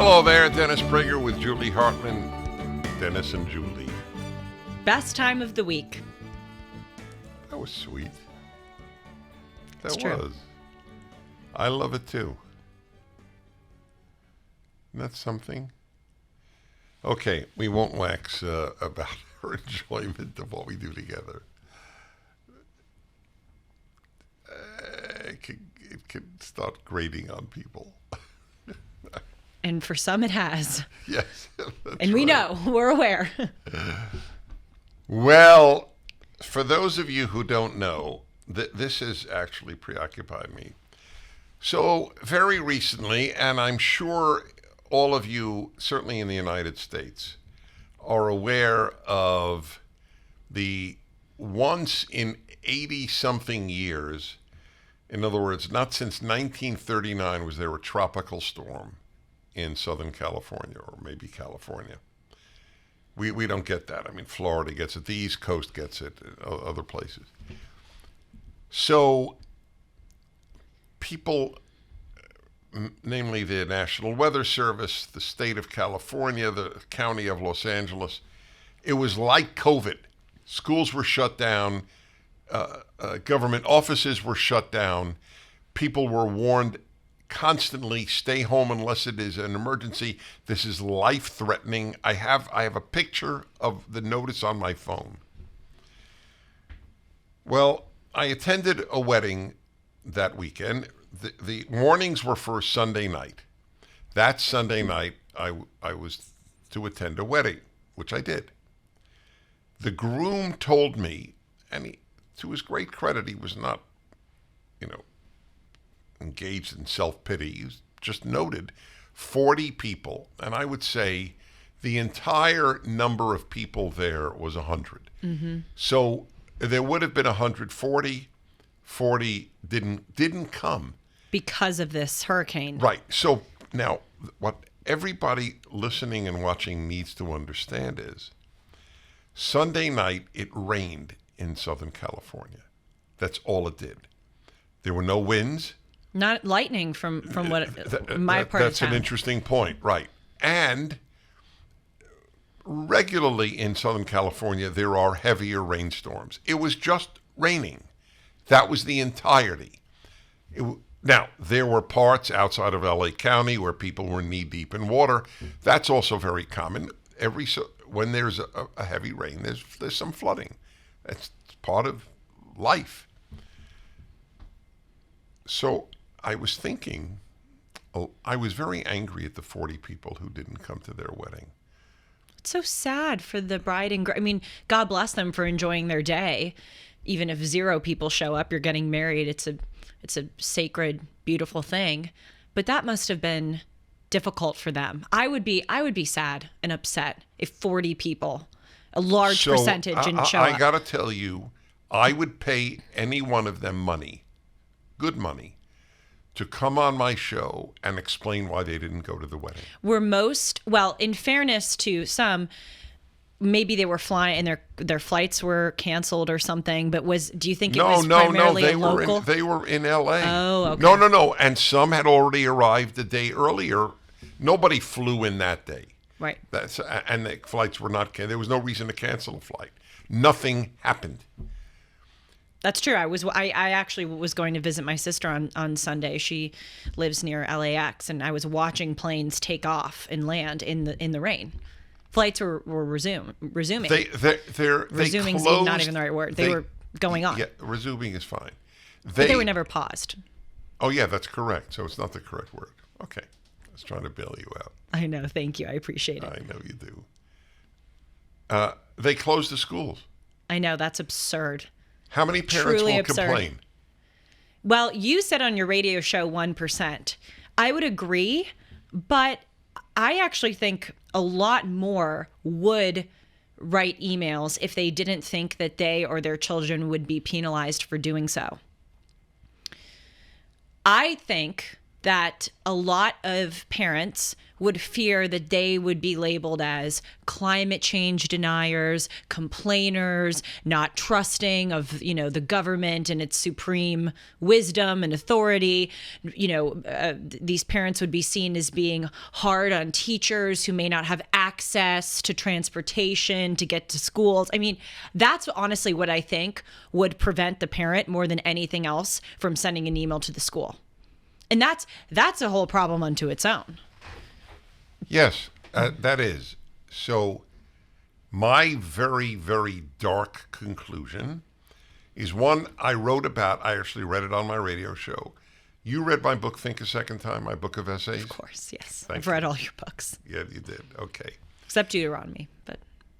Hello there, Dennis Prager with Julie Hartman. Dennis and Julie. Best time of the week. That was sweet. It's That true. was. I love it too. Isn't that something? Okay, we won't wax about our enjoyment of what we do together. It could start grating on people. And for some it has. Yes. And we know, we're aware. Well, for those of you who don't know, this has actually preoccupied me. So very recently, and I'm sure all of you, certainly in the United States, are aware of the once in 80-something years, in other words, not since 1939 was there a tropical storm in Southern California, or maybe California. We don't get that. I mean, Florida gets it. The East Coast gets it. Other places. So people, namely the National Weather Service, the state of California, the county of Los Angeles, it was like COVID. Schools were shut down. Government offices were shut down. People were warned constantly, stay home unless it is an emergency. This is life-threatening. I have a picture of the notice on my phone. Well, I attended a wedding that weekend. The warnings were for Sunday night. That Sunday night, I was to attend a wedding, which I did. The groom told me, and to his great credit, he was not, engaged in self-pity. He just noted 40 people, and I would say the entire number of people there was 100. Mm-hmm. So there would have been 140. 40 didn't come Because of this hurricane. Right. So now, what everybody listening and watching needs to understand is, Sunday night it rained in Southern California. That's all it did. There were no winds. Not lightning from what my part of That's town. an interesting point, right? And regularly in Southern California, there are heavier rainstorms. It was just raining. That was the entirety. Now, there were parts outside of LA County where people were knee-deep in water. That's also very common. When there's a heavy rain, there's some flooding. That's part of life. So I was thinking, I was very angry at the 40 people who didn't come to their wedding. It's so sad for the bride and groom. I mean, God bless them for enjoying their day. Even if 0 people show up, you're getting married. It's a sacred, beautiful thing. But that must have been difficult for them. I would be sad and upset if 40 people, a large percentage, didn't show up. I got to tell you, I would pay any one of them money, good money, to come on my show and explain why they didn't go to the wedding. Well, in fairness to some, maybe they were flying and their flights were canceled or something, but do you think it was primarily a local? They were in LA. Oh, okay. No. And some had already arrived the day earlier. Nobody flew in that day. Right. And the flights were not, there was no reason to cancel a flight. Nothing happened. That's true. I actually was going to visit my sister on Sunday. She lives near LAX, and I was watching planes take off and land in the rain. Flights were resuming. Resuming is not even the right word. They were going on. Yeah, resuming is fine. But they were never paused. Oh yeah, that's correct. So it's not the correct word. Okay, I was trying to bail you out. I know. Thank you. I appreciate it. I know you do. They closed the schools. I know. That's absurd. How many parents Truly will absurd. complain? Well, you said on your radio show 1%. I would agree, but I actually think a lot more would write emails if they didn't think that they or their children would be penalized for doing so. I think that a lot of parents would fear that they would be labeled as climate change deniers, complainers, not trusting of, the government and its supreme wisdom and authority. These parents would be seen as being hard on teachers who may not have access to transportation to get to schools. I mean, that's honestly what I think would prevent the parent more than anything else from sending an email to the school. And that's a whole problem unto its own. Yes, that is. So my very, very dark conclusion is one I wrote about. I actually read it on my radio show. You read my book, Think a Second Time, my book of essays? Of course, yes. Thank I've read all your books. Yeah, you did. Okay. Except Deuteronomy.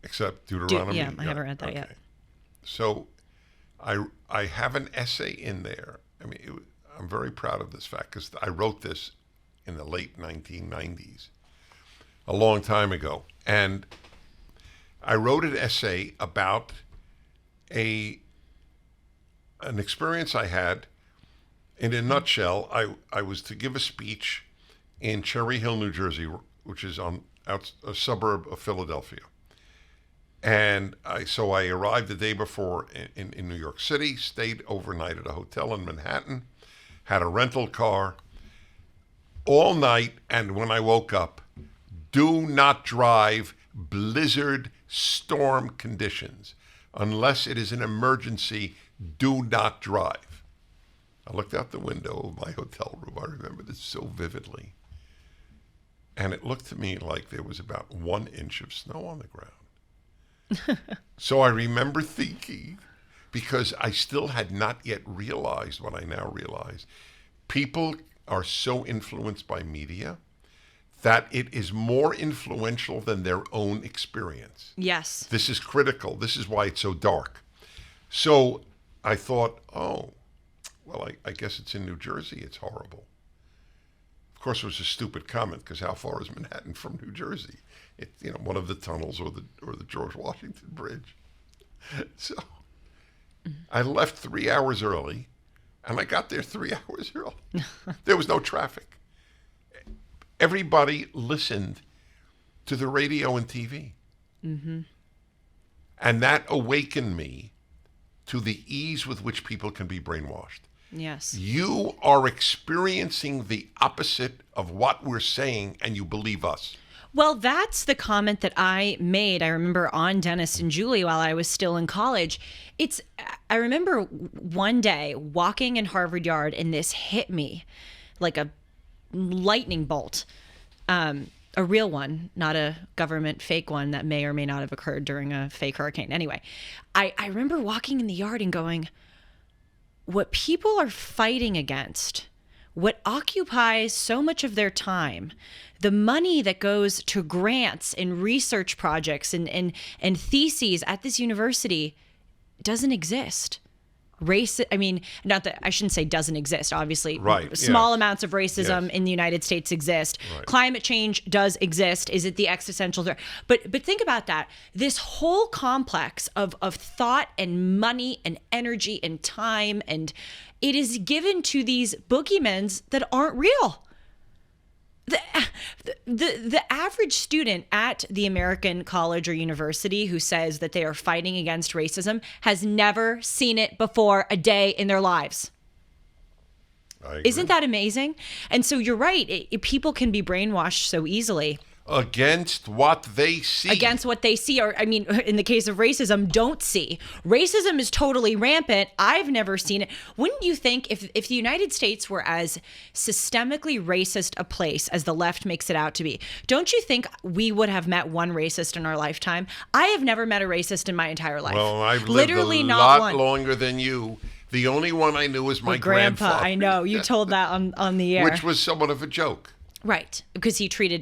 Except Deuteronomy? I haven't read that yet. So I have an essay in there. I mean, I'm very proud of this fact because I wrote this in the late 1990s, a long time ago. And I wrote an essay about an experience I had. In a nutshell, I was to give a speech in Cherry Hill, New Jersey, which is a suburb of Philadelphia. And so I arrived the day before in New York City, stayed overnight at a hotel in Manhattan, had a rental car all night, and when I woke up, do not drive, blizzard, storm conditions. Unless it is an emergency, do not drive. I looked out the window of my hotel room. I remember this so vividly. And it looked to me like there was about 1 inch of snow on the ground. So I remember thinking, because I still had not yet realized what I now realize, people are so influenced by media that it is more influential than their own experience. Yes. This is critical. This is why it's so dark. So I thought, well, I guess it's in New Jersey. It's horrible. Of course, it was a stupid comment because how far is Manhattan from New Jersey? It's one of the tunnels or the George Washington Bridge. So I left 3 hours early, and I got there 3 hours early. There was no traffic. Everybody listened to the radio and TV. Mm-hmm. And that awakened me to the ease with which people can be brainwashed. Yes. You are experiencing the opposite of what we're saying, and you believe us. Well, that's the comment that I made, I remember, on Dennis and Julie while I was still in college. I remember one day walking in Harvard Yard, and this hit me like a lightning bolt. A real one, not a government fake one that may or may not have occurred during a fake hurricane. Anyway, I remember walking in the yard and going, what people are fighting against, what occupies so much of their time, the money that goes to grants and research projects and theses at this university doesn't exist. Not that I shouldn't say doesn't exist. Obviously, right, small amounts of racism yes. in the United States exist. Right. Climate change does exist. Is it the existential threat? But think about that. This whole complex of thought and money and energy and time, and it is given to these boogeymens that aren't real. The average student at the American college or university who says that they are fighting against racism has never seen it before a day in their lives. Isn't that amazing? And so you're right. People can be brainwashed so easily. Against what they see. Against what they see, or in the case of racism, don't see. Racism is totally rampant. I've never seen it. Wouldn't you think if the United States were as systemically racist a place as the left makes it out to be, don't you think we would have met one racist in our lifetime? I have never met a racist in my entire life. Well, I've literally lived a not lot one. Longer than you. The only one I knew was my grandpa. grandfather. I know. You told that on the air. Which was somewhat of a joke. Right, because he treated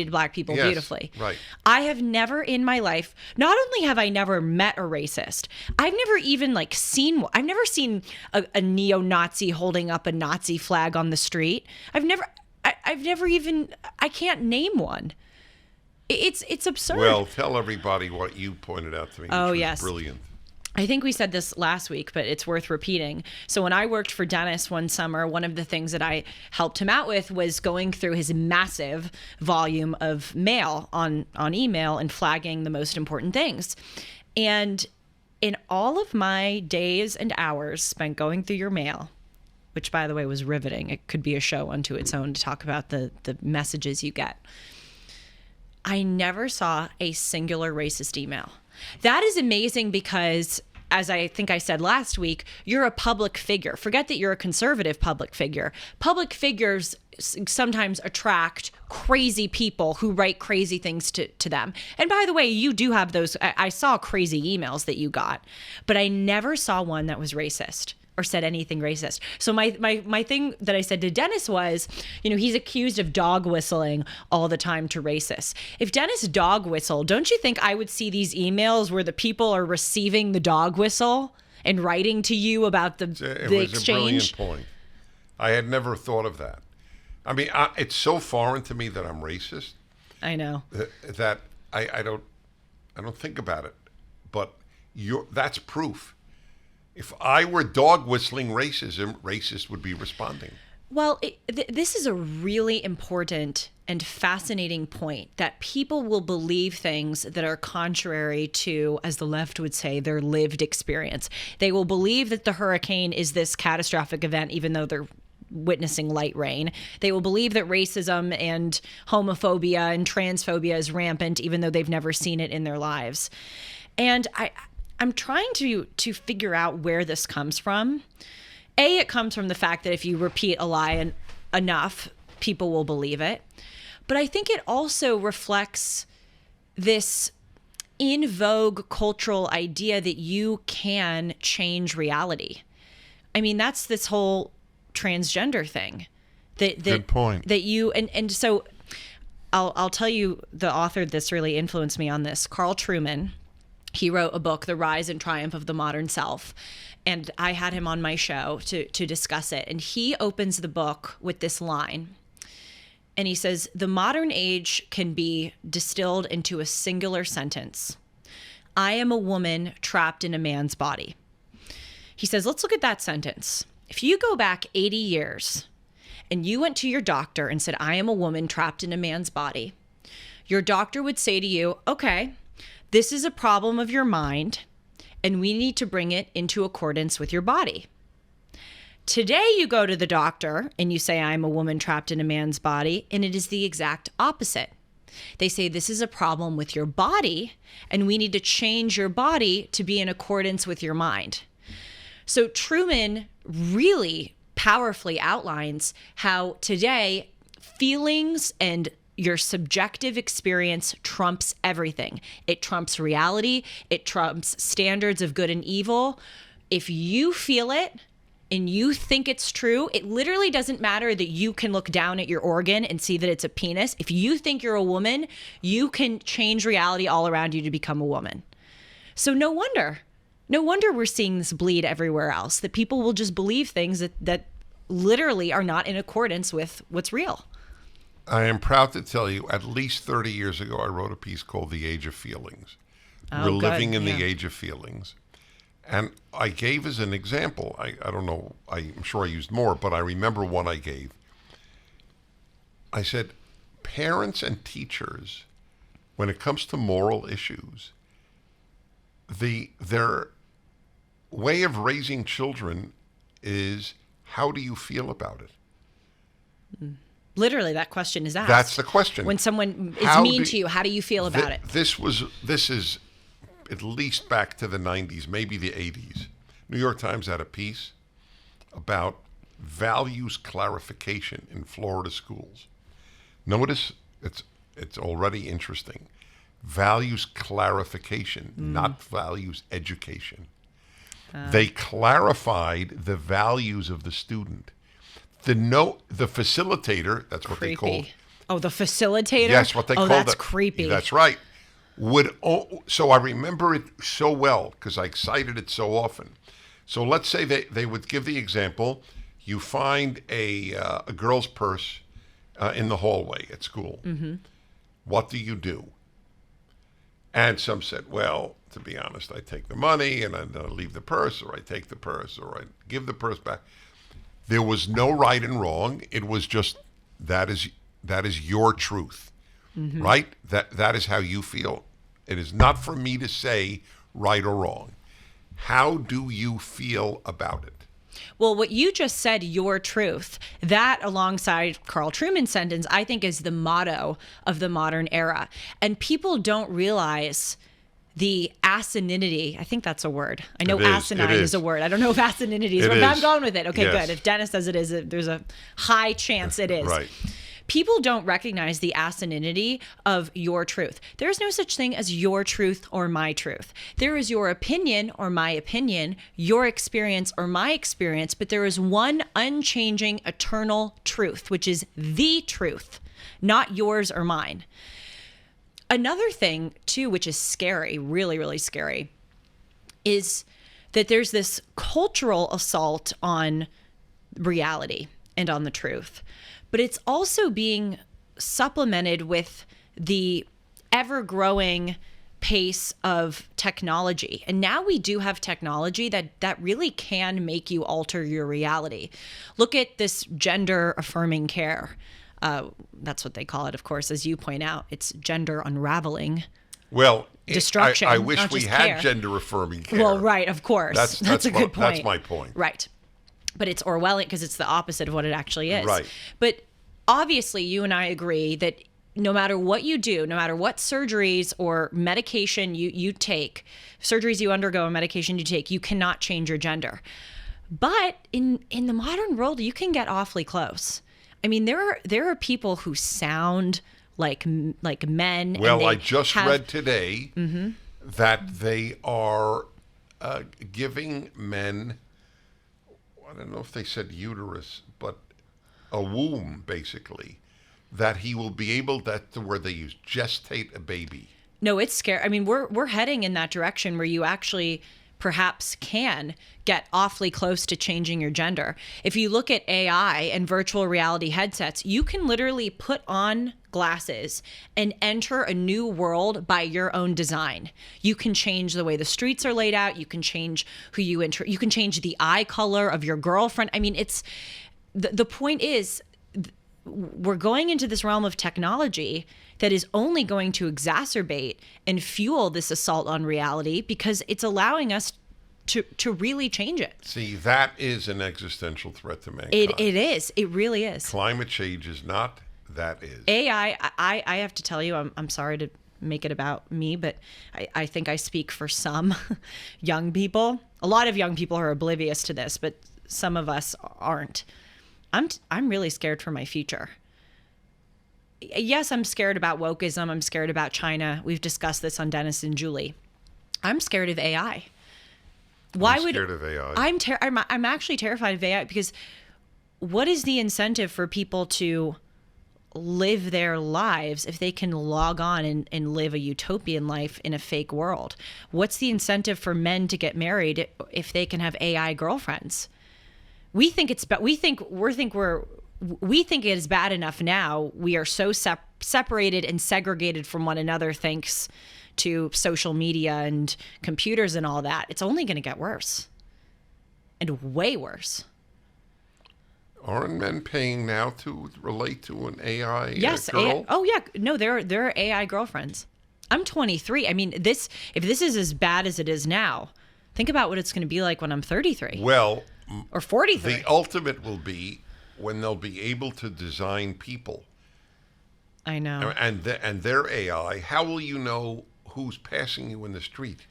black people beautifully. Right. I have never in my life, not only have I never met a racist, I've never even seen a neo-Nazi holding up a Nazi flag on the street. I've never even, I can't name one. It's absurd. Well, tell everybody what you pointed out to me, which was brilliant. I think we said this last week, but it's worth repeating. So when I worked for Dennis one summer, one of the things that I helped him out with was going through his massive volume of mail on email and flagging the most important things. And in all of my days and hours spent going through your mail, which by the way was riveting, it could be a show unto its own to talk about the messages you get, I never saw a singular racist email. That is amazing because, as I think I said last week, you're a public figure. Forget that you're a conservative public figure. Public figures sometimes attract crazy people who write crazy things to them. And by the way, you do have those. I saw crazy emails that you got, but I never saw one that was racist or said anything racist. So my thing that I said to Dennis was, he's accused of dog whistling all the time to racists. If Dennis dog whistled, don't you think I would see these emails where the people are receiving the dog whistle and writing to you about the exchange? It was a brilliant point. I had never thought of that. I mean, it's so foreign to me that I'm racist. I know. That I don't think about it. But that's proof. If I were dog whistling racism, racists would be responding. Well, this is a really important and fascinating point, that people will believe things that are contrary to, as the left would say, their lived experience. They will believe that the hurricane is this catastrophic event, even though they're witnessing light rain. They will believe that racism and homophobia and transphobia is rampant, even though they've never seen it in their lives. And I'm trying to figure out where this comes from. It comes from the fact that if you repeat a lie enough, people will believe it. But I think it also reflects this in vogue cultural idea that you can change reality. I mean, that's this whole transgender thing. Good point. That you and so I'll tell you, the author this really influenced me on this, Carl Trueman. He wrote a book, The Rise and Triumph of the Modern Self, and I had him on my show to discuss it. And he opens the book with this line, and he says, "The modern age can be distilled into a singular sentence. I am a woman trapped in a man's body." He says, let's look at that sentence. If you go back 80 years and you went to your doctor and said, I am a woman trapped in a man's body, your doctor would say to you, okay, this is a problem of your mind, and we need to bring it into accordance with your body. Today, you go to the doctor and you say, I'm a woman trapped in a man's body, and it is the exact opposite. They say, this is a problem with your body, and we need to change your body to be in accordance with your mind. So Trueman really powerfully outlines how today feelings and your subjective experience trumps everything. It trumps reality. It trumps standards of good and evil. If you feel it and you think it's true, it literally doesn't matter that you can look down at your organ and see that it's a penis. If you think you're a woman, you can change reality all around you to become a woman. So no wonder we're seeing this bleed everywhere else, that people will just believe things that literally are not in accordance with what's real. I am proud to tell you, at least 30 years ago, I wrote a piece called The Age of Feelings. We're living in the age of feelings. And I gave as an example, I don't know, I'm sure I used more, but I remember one I gave. I said, parents and teachers, when it comes to moral issues, their way of raising children is, how do you feel about it? Literally, that question is asked. That's the question. When someone is mean to you, how do you feel about it? This is at least back to the 90s, maybe the 80s. New York Times had a piece about values clarification in Florida schools. Notice it's already interesting. Values clarification, not values education. They clarified the values of the student. The facilitator, that's what they called. Oh, the facilitator? Yes, what they called. Oh, that's creepy. That's right. So I remember it so well because I cited it so often. So let's say they would give the example. You find a girl's purse in the hallway at school. Mm-hmm. What do you do? And some said, well, to be honest, I take the money and I leave the purse, or I take the purse, or I give the purse back. There was no right and wrong. It was just that is your truth, right? That is how you feel. It is not for me to say right or wrong. How do you feel about it? Well, what you just said, your truth, that alongside Carl Trueman's sentence, I think is the motto of the modern era. And people don't realize the asininity. I think that's a word. I know asinine is a word. I don't know if asininity is, but I'm going with it. Okay, yes. Good. If Dennis says it is, there's a high chance it is. Right. People don't recognize the asininity of your truth. There's no such thing as your truth or my truth. There is your opinion or my opinion, your experience or my experience, but there is one unchanging, eternal truth, which is the truth, not yours or mine. Another thing, too, which is scary, really, really scary, is that there's this cultural assault on reality and on the truth. But it's also being supplemented with the ever-growing pace of technology. And now we do have technology that really can make you alter your reality. Look at this gender-affirming care. That's what they call it, of course, as you point out. It's gender unraveling. Well, destruction. I wish we had gender-affirming care. Well, right, of course. That's a good point. That's my point. Right. But it's Orwellian because it's the opposite of what it actually is. Right. But obviously, you and I agree that no matter what you do, no matter what surgeries or medication you take, surgeries you undergo and medication you take, you cannot change your gender. But in the modern world, you can get awfully close. I mean, there are people who sound like men. Well, I just read today that they are giving men, I don't know if they said uterus, but a womb, basically, that he will be able to where they use gestate a baby. No, it's scary. I mean, we're heading in that direction where you actually perhaps can get awfully close to changing your gender. If you look at AI and virtual reality headsets, you can literally put on glasses and enter a new world by your own design. You can change the way the streets are laid out. You can change who you enter. You can change the eye color of your girlfriend. I mean, it's the point is we're going into this realm of technology that is only going to exacerbate and fuel this assault on reality because it's allowing us to really change it. See, that is an existential threat to mankind. It is. It really is. Climate change is not. That is. AI, I have to tell you, I'm sorry to make it about me, but I think I speak for some young people. A lot of young people are oblivious to this, but some of us aren't. I'm really scared for my future. Yes, I'm scared about wokeism. I'm scared about China. We've discussed this on Dennis and Julie. I'm scared of AI. I'm scared of AI. I'm actually terrified of AI because what is the incentive for people to live their lives if they can log on and live a utopian life in a fake world? What's the incentive for men to get married if they can have AI girlfriends? We think it is bad enough now. We are so separated and segregated from one another thanks to social media and computers and all that. It's only going to get worse and way worse. Aren't men paying now to relate to an AI yes, girl? No, there are AI girlfriends. I'm 23. I mean, if this is as bad as it is now, think about what it's going to be like when I'm 33. Well, or 43. The ultimate will be when they'll be able to design people. I know. And their AI, how will you know who's passing you in the street?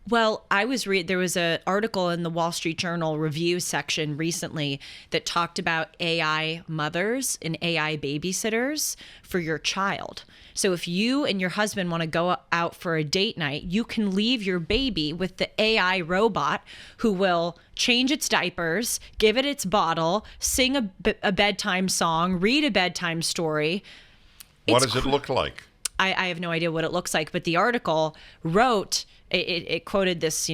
Well, there was an article in the Wall Street Journal review section recently that talked about AI mothers and AI babysitters for your child. So if you and your husband want to go out for a date night, you can leave your baby with the AI robot who will change its diapers, give it its bottle, sing a bedtime song, read a bedtime story. What does it look like? I have no idea what it looks like, but the article wrote, it quoted this,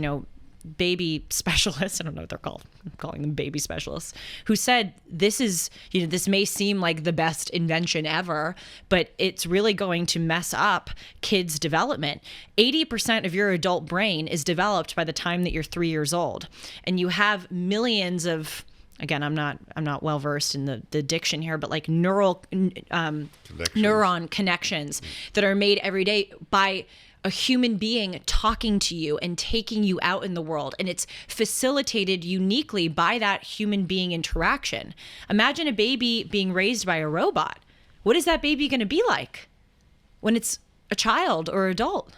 baby specialists, I don't know what they're called, I'm calling them baby specialists, who said this is, this may seem like the best invention ever, but it's really going to mess up kids' development. 80% of your adult brain is developed by the time that you're 3 years old. And you have millions of, again, I'm not well versed in the diction here, but like neuron connections that are made every day by a human being talking to you and taking you out in the world. And it's facilitated uniquely by that human being interaction. Imagine a baby being raised by a robot. What is that baby going to be like when it's a child or adult?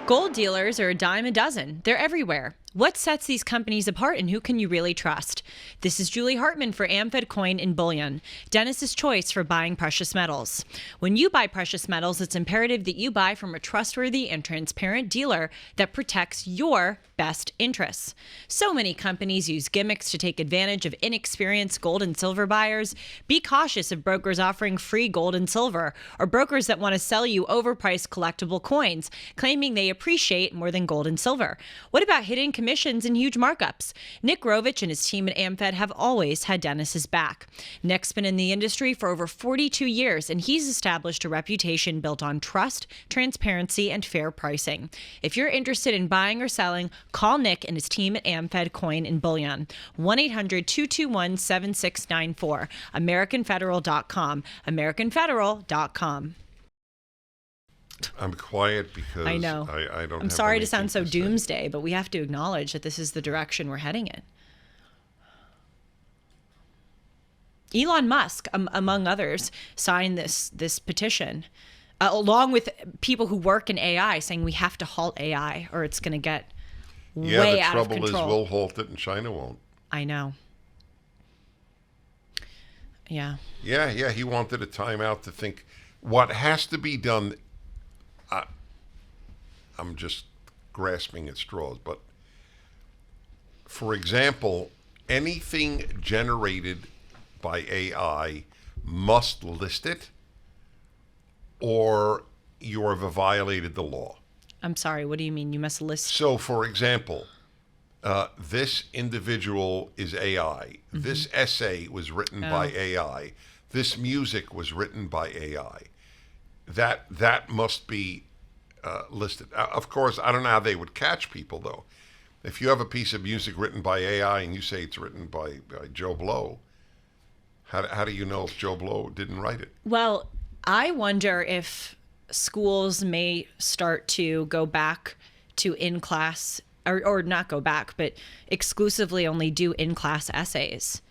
Gold dealers are a dime a dozen. They're everywhere. What sets these companies apart, and who can you really trust? This is Julie Hartman for M.W.A.E.P Coin and Bullion, Dennis's choice for buying precious metals. When you buy precious metals, it's imperative that you buy from a trustworthy and transparent dealer that protects your best interests. So many companies use gimmicks to take advantage of inexperienced gold and silver buyers. Be cautious of brokers offering free gold and silver, or brokers that want to sell you overpriced collectible coins, claiming they appreciate more than gold and silver. What about hidden commissions and huge markups? Nick Rovich and his team at M.W.A.E.P have always had Dennis's back. Nick's been in the industry for over 42 years, and he's established a reputation built on trust, transparency, and fair pricing. If you're interested in buying or selling, call Nick and his team at M.W.A.E.P Coin and Bullion. 1-800-221-7694. AmericanFederal.com. AmericanFederal.com. I'm quiet because I know. I don't. I'm sorry to sound so doomsday, but we have to acknowledge that this is the direction we're heading in. Elon Musk, among others, signed this petition, along with people who work in AI, saying we have to halt AI or it's going to get way out of control. The trouble is we'll halt it and China won't. I know. Yeah. Yeah. He wanted a timeout to think what has to be done. I'm just grasping at straws, but for example, anything generated by AI must list it, or you have violated the law. I'm sorry, what do you mean? You must list? So, for example, this individual is AI. Mm-hmm. This essay was written by AI. This music was written by AI. That must be listed. Of course, I don't know how they would catch people, though. If you have a piece of music written by AI and you say it's written by Joe Blow, how do you know if Joe Blow didn't write it? Well, I wonder if schools may start to go back to in-class, or not go back, but exclusively only do in-class essays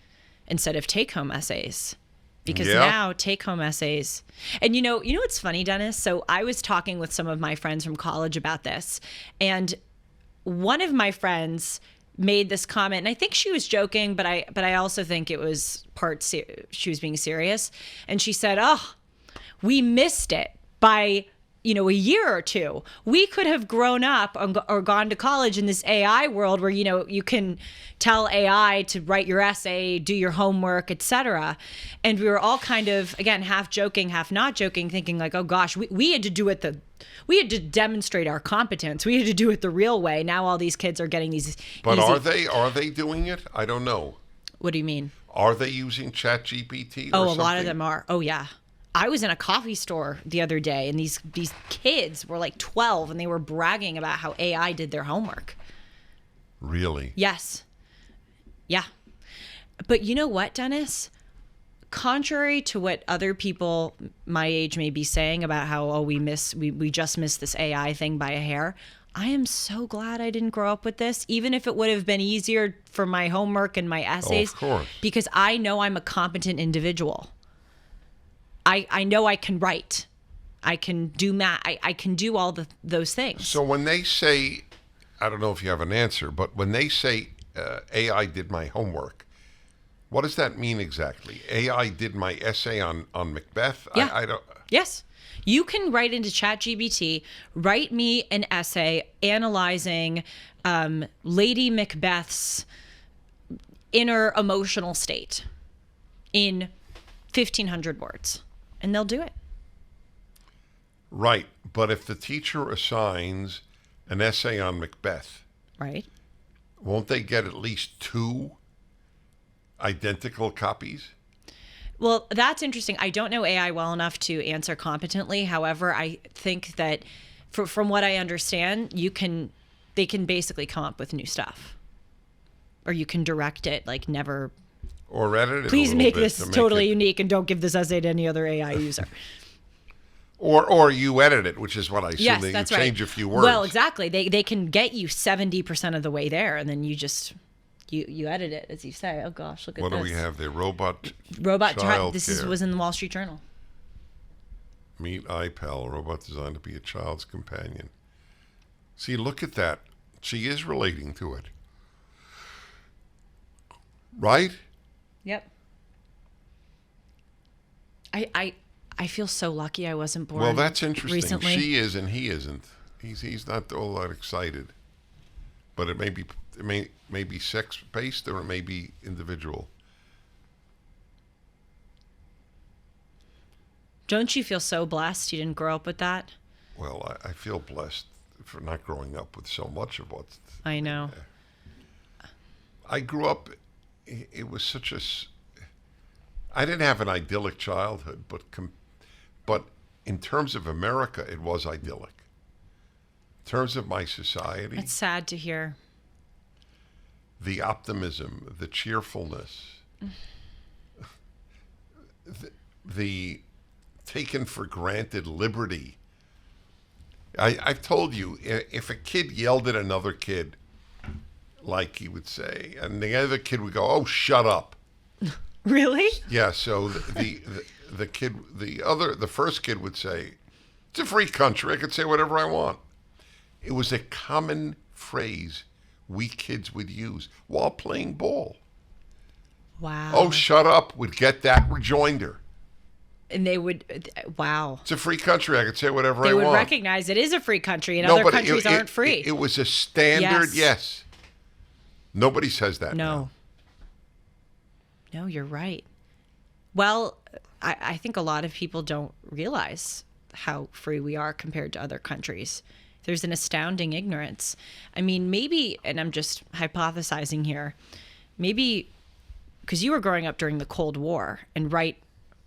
instead of take-home essays. Because now take-home essays, and you know what's funny, Dennis? So I was talking with some of my friends from college about this, and one of my friends made this comment, and I think she was joking, but I also think it was she was being serious, and she said, "Oh, we missed it by a year or two. We could have grown up or gone to college in this AI world where, you can tell AI to write your essay, do your homework, etc." And we were all kind of, again, half joking, half not joking, thinking like, oh gosh, we had to do it we had to demonstrate our competence. We had to do it the real way. Now all these kids are getting these But easy... are they doing it? I don't know. What do you mean? Are they using ChatGPT or something? A lot of them are. Oh yeah. I was in a coffee store the other day, and these kids were like 12, and they were bragging about how AI did their homework. Really? Yes. Yeah. But you know what, Dennis? Contrary to what other people my age may be saying about how, we just missed this AI thing by a hair, I am so glad I didn't grow up with this, even if it would have been easier for my homework and my essays. Of course. Because I know I'm a competent individual. I know I can write. I can do math. I can do all those things. So when they say, I don't know if you have an answer, but when they say AI did my homework, what does that mean exactly? AI did my essay on Macbeth? Yeah. I don't. Yes. You can write into ChatGPT, write me an essay analyzing Lady Macbeth's inner emotional state in 1,500 words. And they'll do it. Right. But if the teacher assigns an essay on Macbeth Right. Won't they get at least 2 identical copies? Well, that's interesting. I don't know AI well enough to answer competently. However, I think that from what I understand, they can basically come up with new stuff, or you can direct it like never. Or edit it Please a little make bit this to make totally it, unique and don't give this essay to any other AI user. or you edit it, which is what I assume. Yes, that that's you right. change a few words. Well, exactly. They can get you 70% of the way there, and then you just you edit it, as you say. Oh gosh, look at What this. do we have there? Robot This was in the Wall Street Journal. Meet iPal, a robot designed to be a child's companion. See, look at that. She is relating to it. Right? Yep. I feel so lucky I wasn't born. Well, that's interesting. Recently. She is and he isn't. He's not all that excited. But it may be sex based, or it may be individual. Don't you feel so blessed you didn't grow up with that? Well, I feel blessed for not growing up with so much of what I know. I grew up. It was such a. I didn't have an idyllic childhood, but in terms of America, it was idyllic. In terms of my society, It's sad to hear. the optimism, the cheerfulness, the taken for granted liberty. I've told you, if a kid yelled at another kid, like he would say, and the other kid would go, "Oh, shut up." Really? Yeah. So the first kid would say, "It's a free country. I could say whatever I want." It was a common phrase we kids would use while playing ball. Wow. "Oh, shut up," would get that rejoinder. And they would, wow. It's a free country. I could say whatever I They would want. recognize it is a free country, and No, other but countries aren't free. It was a standard. Yes. Yes. Nobody says that now. No. No, you're right. Well, I think a lot of people don't realize how free we are compared to other countries. There's an astounding ignorance. I mean, maybe, and I'm just hypothesizing here, maybe because you were growing up during the Cold War and right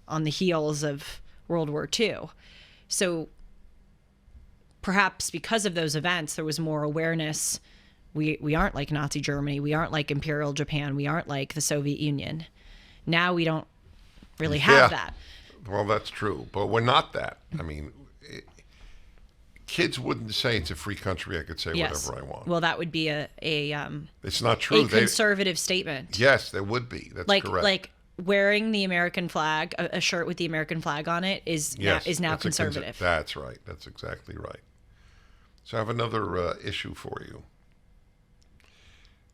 on the heels of World War II. So perhaps because of those events, there was more awareness. We aren't like Nazi Germany. We aren't like Imperial Japan. We aren't like the Soviet Union. Now we don't really have that. Well, that's true, but we're not that. I mean, kids wouldn't say it's a free country. I could say whatever I want. Well, that would be a It's not true. a conservative statement. Yes, there would be. That's correct. Like wearing the American flag, a shirt with the American flag on it is now that's conservative. That's right. That's exactly right. So I have another issue for you.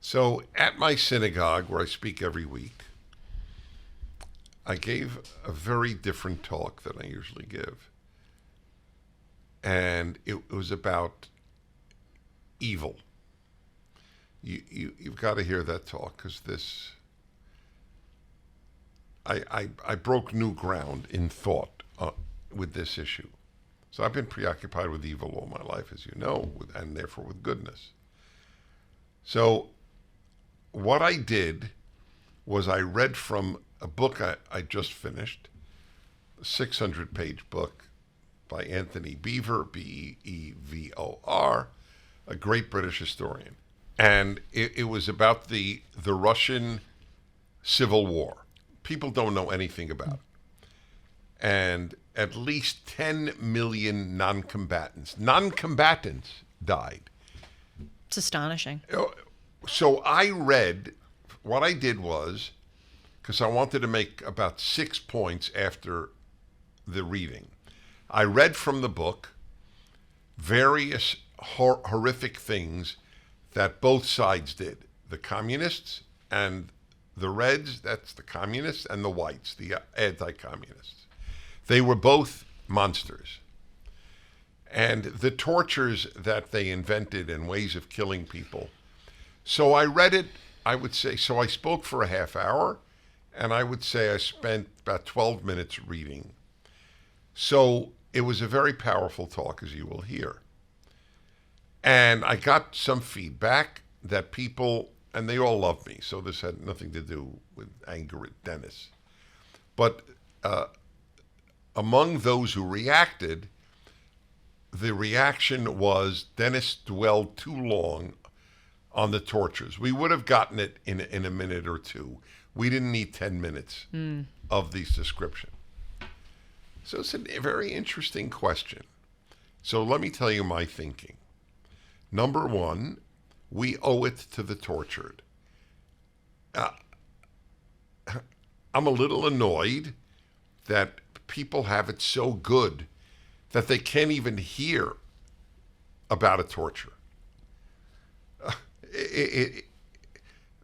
So at my synagogue, where I speak every week, I gave a very different talk than I usually give. And it was about evil. You've got to hear that talk, because I broke new ground in thought with this issue. So I've been preoccupied with evil all my life, as you know, and therefore with goodness. So what I did was I read from a book I just finished, a 600-page book by Anthony Beevor, Beevor, a great British historian. And it was about the Russian Civil War. People don't know anything about it. And at least 10 million non-combatants died. It's astonishing. So I read, what I did was, because I wanted to make about 6 points after the reading, I read from the book various horrific things that both sides did. The communists and the Reds, that's the communists, and the whites, the anti-communists. They were both monsters. And the tortures that they invented and ways of killing people. So I read it, I would say, so I spoke for a half hour, and I would say I spent about 12 minutes reading. So it was a very powerful talk, as you will hear. And I got some feedback that people, and they all love me, so this had nothing to do with anger at Dennis. But among those who reacted, the reaction was Dennis dwelled too long on the tortures. We would have gotten it in a minute or two. We didn't need 10 minutes of these description. So it's a very interesting question. So let me tell you my thinking. Number one, we owe it to the tortured. I'm a little annoyed that people have it so good that they can't even hear about a torture.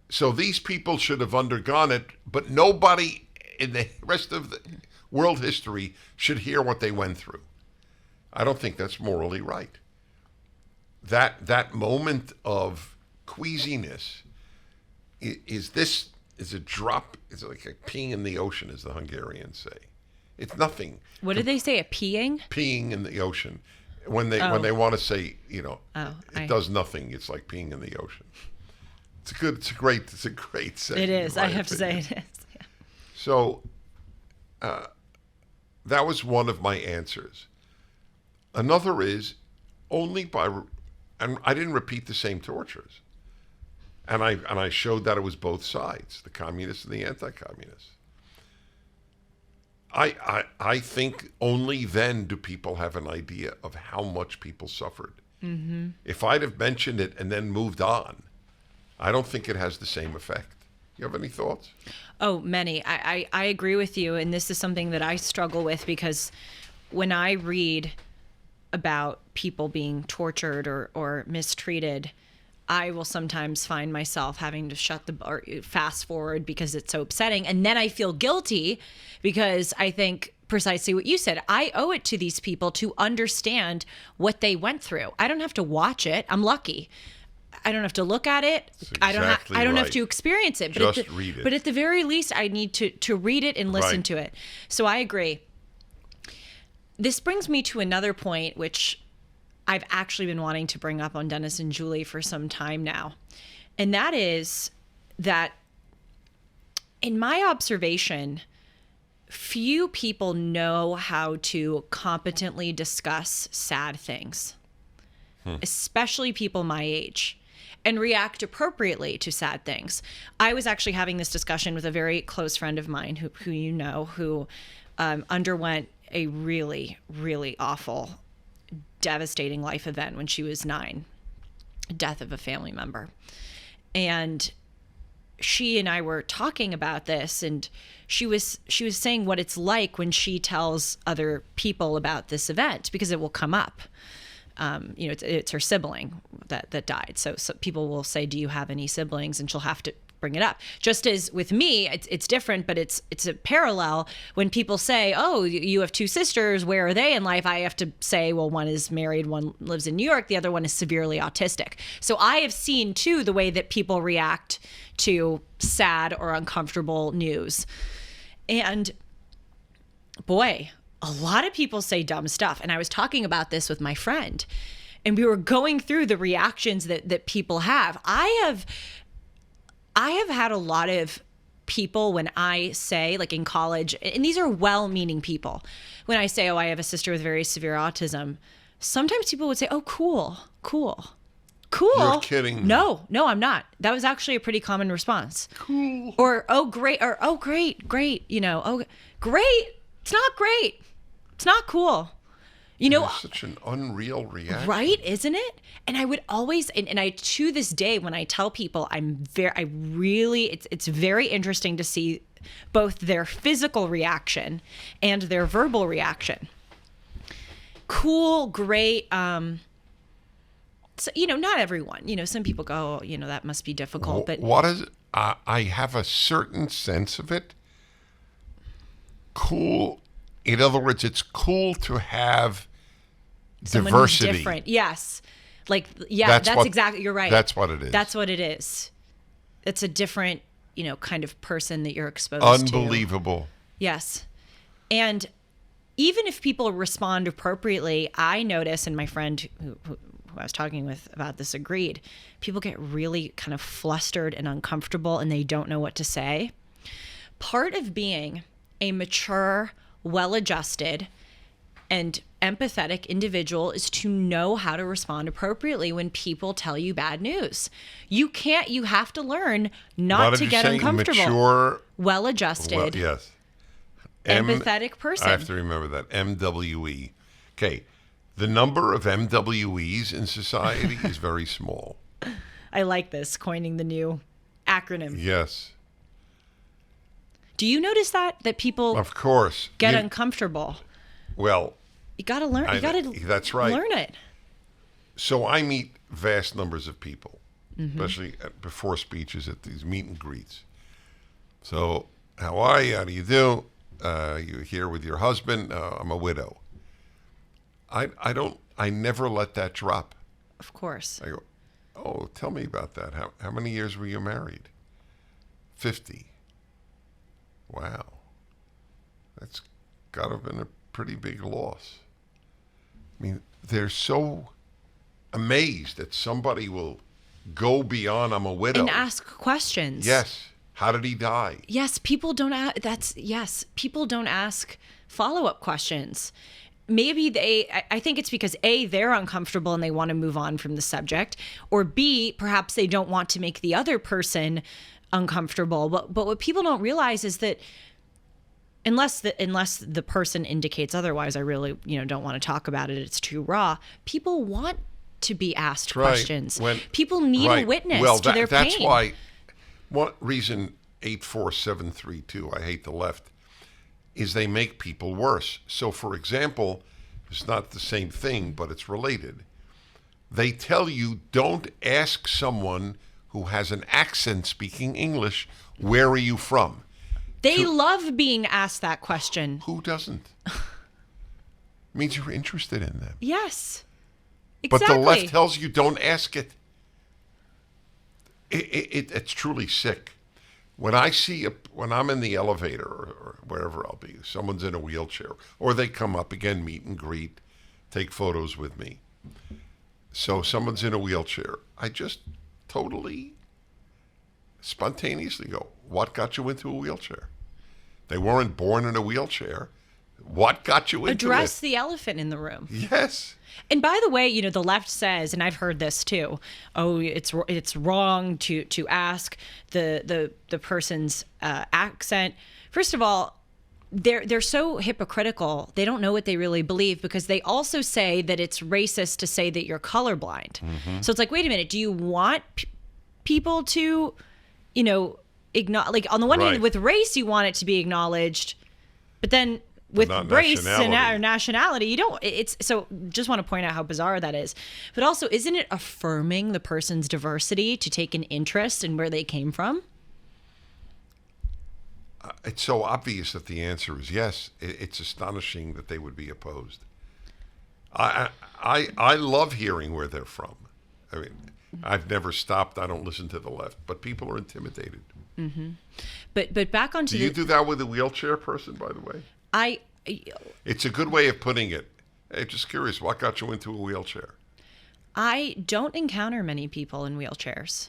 So these people should have undergone it, but nobody in the rest of the world history should hear what they went through. I don't think that's morally right. That moment of queasiness is a drop. It's like a peeing in the ocean, as the Hungarians say. It's nothing. What did they say? A peeing? Peeing in the ocean. When they want to say, it does nothing. It's like peeing in the ocean. It's a great saying. It is. I have to say it is. Yeah. So that was one of my answers. Another is and I didn't repeat the same tortures. And I showed that it was both sides, the communists and the anti-communists. I think only then do people have an idea of how much people suffered. Mm-hmm. If I'd have mentioned it and then moved on, I don't think it has the same effect. You have any thoughts? Oh, many. I agree with you. And this is something that I struggle with, because when I read about people being tortured or mistreated, I will sometimes find myself having to fast forward because it's so upsetting. And then I feel guilty because I think precisely what you said. I owe it to these people to understand what they went through. I don't have to watch it. I'm lucky. I don't have to look at it. I don't have to experience it. But just read it. But at the very least, I need to read it and listen to it. So I agree. This brings me to another point, which I've actually been wanting to bring up on Dennis and Julie for some time now. And that is that, in my observation, few people know how to competently discuss sad things, especially people my age, and react appropriately to sad things. I was actually having this discussion with a very close friend of mine who you know, who underwent a really, really awful, devastating life event when she was 9, death of a family member. And she and I were talking about this, and she was saying what it's like when she tells other people about this event, because it will come up. It's her sibling that died. So people will say, "Do you have any siblings?" And she'll have to bring it up. Just as with me, it's different, but it's a parallel. When people say, "Oh, you have 2 sisters, where are they in life?" I have to say, well, one is married, one lives in New York, the other one is severely autistic. So I have seen too the way that people react to sad or uncomfortable news. And boy, a lot of people say dumb stuff. And I was talking about this with my friend, and we were going through the reactions that people have. I have had a lot of people, when I say, like in college, and these are well-meaning people, when I say, "Oh, I have a sister with very severe autism," sometimes people would say, "Oh, cool. You're kidding me. No, I'm not." That was actually a pretty common response. Cool. Or, "Oh, great," or, "Oh, great. Oh, great. It's not great. It's not cool." It's such an unreal reaction. Right, isn't it? And I would always, and I, to this day, when I tell people, it's very interesting to see both their physical reaction and their verbal reaction. Cool, great. So, not everyone, some people go, "Oh, that must be difficult." But what is it? I have a certain sense of it. Cool. In other words, it's cool to have someone diversity. Who's different. Yes. That's exactly, you're right. That's what it is. That's what it is. It's a different, kind of person that you're exposed to. Unbelievable. Yes. And even if people respond appropriately, I notice, and my friend who I was talking with about this agreed. People get really kind of flustered and uncomfortable and they don't know what to say. Part of being a mature, well-adjusted, and empathetic individual is to know how to respond appropriately when people tell you bad news. You have to learn not to get uncomfortable. Mature, well-adjusted, yes. empathetic person. I have to remember that. M.W.A.E.P. Okay. The number of M.W.E.s in society is very small. I like this, coining the new acronym. Yes. Do you notice that people of course get uncomfortable? Well, you got to learn. That's right. Learn it. So I meet vast numbers of people, especially before speeches at these meet and greets. So, how are you? How do you do? You here with your husband? I'm a widow. I never let that drop. Of course. I go, oh, tell me about that. How many years were you married? 50. Wow. That's got to have been a pretty big loss. I mean, they're so amazed that somebody will go beyond I'm a widow. And ask questions. Yes. How did he die? Yes, people don't ask, people don't ask follow-up questions. Maybe I think it's because A, they're uncomfortable and they want to move on from the subject, or B, perhaps they don't want to make the other person uncomfortable. But what people don't realize is that unless the person indicates otherwise, I really don't want to talk about it. It's too raw. People want to be asked questions. People need a witness to their pain. That's why one reason 84732, I hate the left, is they make people worse. So, for example, it's not the same thing, but it's related. They tell you don't ask someone who has an accent speaking English, where are you from? They love being asked that question. Who doesn't? Means you're interested in them. Yes, exactly. But the left tells you don't ask it. It's truly sick. When I'm in the elevator or wherever I'll be, someone's in a wheelchair, or they come up again, meet and greet, take photos with me. So someone's in a wheelchair. I just totally spontaneously go, what got you into a wheelchair? They weren't born in a wheelchair. What got you into it? Address the elephant in the room. Yes. And by the way, the left says, and I've heard this too, oh, it's wrong to ask the person's accent. First of all, they're so hypocritical. They don't know what they really believe, because they also say that it's racist to say that you're colorblind. Mm-hmm. So it's like, wait a minute, do you want people to, acknowledge? Like, on the one hand, with race, you want it to be acknowledged, but then with race and nationality, you don't. It's so. Just want to point out how bizarre that is. But also, isn't it affirming the person's diversity to take an interest in where they came from? It's so obvious that the answer is yes. It's astonishing that they would be opposed. I love hearing where they're from. I mean, I've never stopped. I don't listen to the left, but people are intimidated. Mm-hmm. But back onto. Do you do that with a wheelchair person, by the way? It's a good way of putting it. Hey, just curious, what got you into a wheelchair? I don't encounter many people in wheelchairs.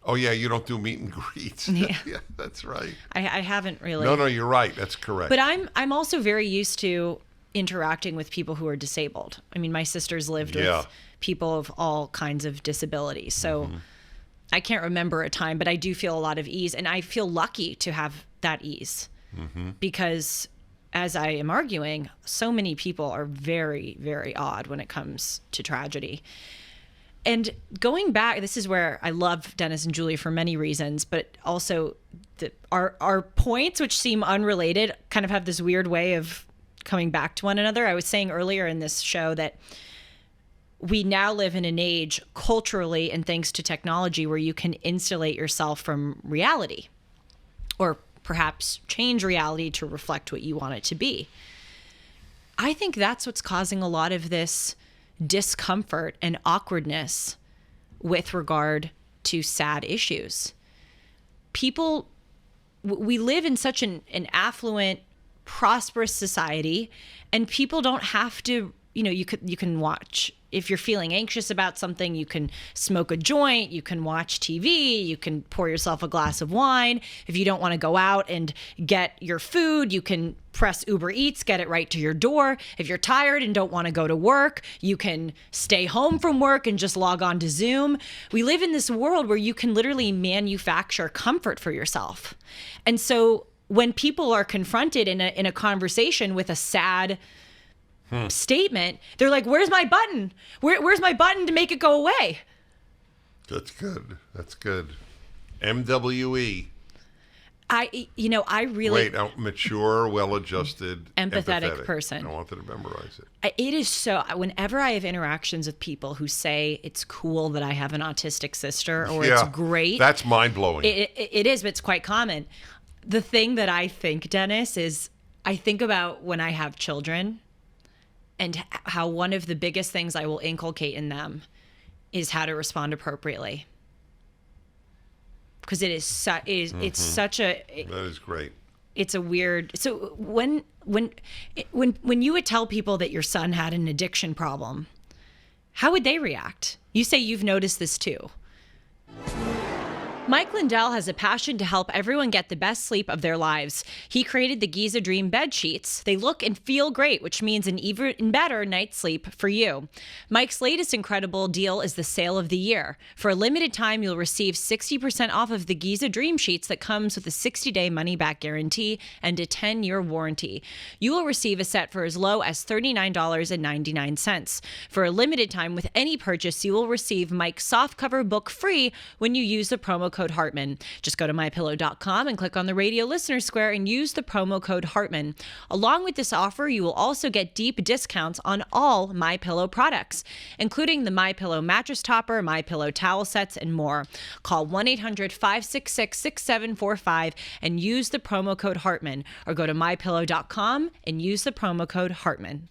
Oh, yeah, you don't do meet and greets. Yeah, yeah, that's right. I haven't really. No, you're right. That's correct. But I'm also very used to interacting with people who are disabled. I mean, my sister's lived with people of all kinds of disabilities. So I can't remember a time, but I do feel a lot of ease. And I feel lucky to have that ease because, as I am arguing, so many people are very, very odd when it comes to tragedy. And going back, this is where I love Dennis and Julie for many reasons, but also our points, which seem unrelated, kind of have this weird way of coming back to one another. I was saying earlier in this show that we now live in an age culturally and thanks to technology where you can insulate yourself from reality, or perhaps change reality to reflect what you want it to be. I think that's what's causing a lot of this discomfort and awkwardness with regard to sad issues. We live in such an affluent, prosperous society, and people don't have to you can watch, if you're feeling anxious about something, you can smoke a joint, you can watch TV, you can pour yourself a glass of wine. If you don't want to go out and get your food, you can press Uber Eats, get it right to your door. If you're tired and don't want to go to work, you can stay home from work and just log on to Zoom. We live in this world where you can literally manufacture comfort for yourself. And so when people are confronted in a conversation with a sad statement, they're like, where's my button? Where's my button to make it go away? That's good. That's good. M.W.A.E.P. I really... Wait, mature, well-adjusted, empathetic person. I wanted to memorize it. It is so... Whenever I have interactions with people who say it's cool that I have an autistic sister or it's great... That's mind-blowing. It is, but it's quite common. The thing that I think, Dennis, is I think about when I have children and how one of the biggest things I will inculcate in them is how to respond appropriately. Because it's such a... That is great. It's a weird... So when you would tell people that your son had an addiction problem, how would they react? You say you've noticed this too. Mike Lindell has a passion to help everyone get the best sleep of their lives. He created the Giza Dream bed sheets. They look and feel great, which means an even better night's sleep for you. Mike's latest incredible deal is the sale of the year. For a limited time, you'll receive 60% off of the Giza Dream sheets that comes with a 60-day money-back guarantee and a 10-year warranty. You will receive a set for as low as $39.99. For a limited time, with any purchase, you will receive Mike's softcover book free when you use the promo code Hartman. Just go to mypillow.com and click on the radio listener square and use the promo code Hartman. Along with this offer, you will also get deep discounts on all MyPillow products, including the MyPillow mattress topper, MyPillow towel sets, and more. Call 1-800-566-6745 and use the promo code Hartman, or go to mypillow.com and use the promo code Hartman.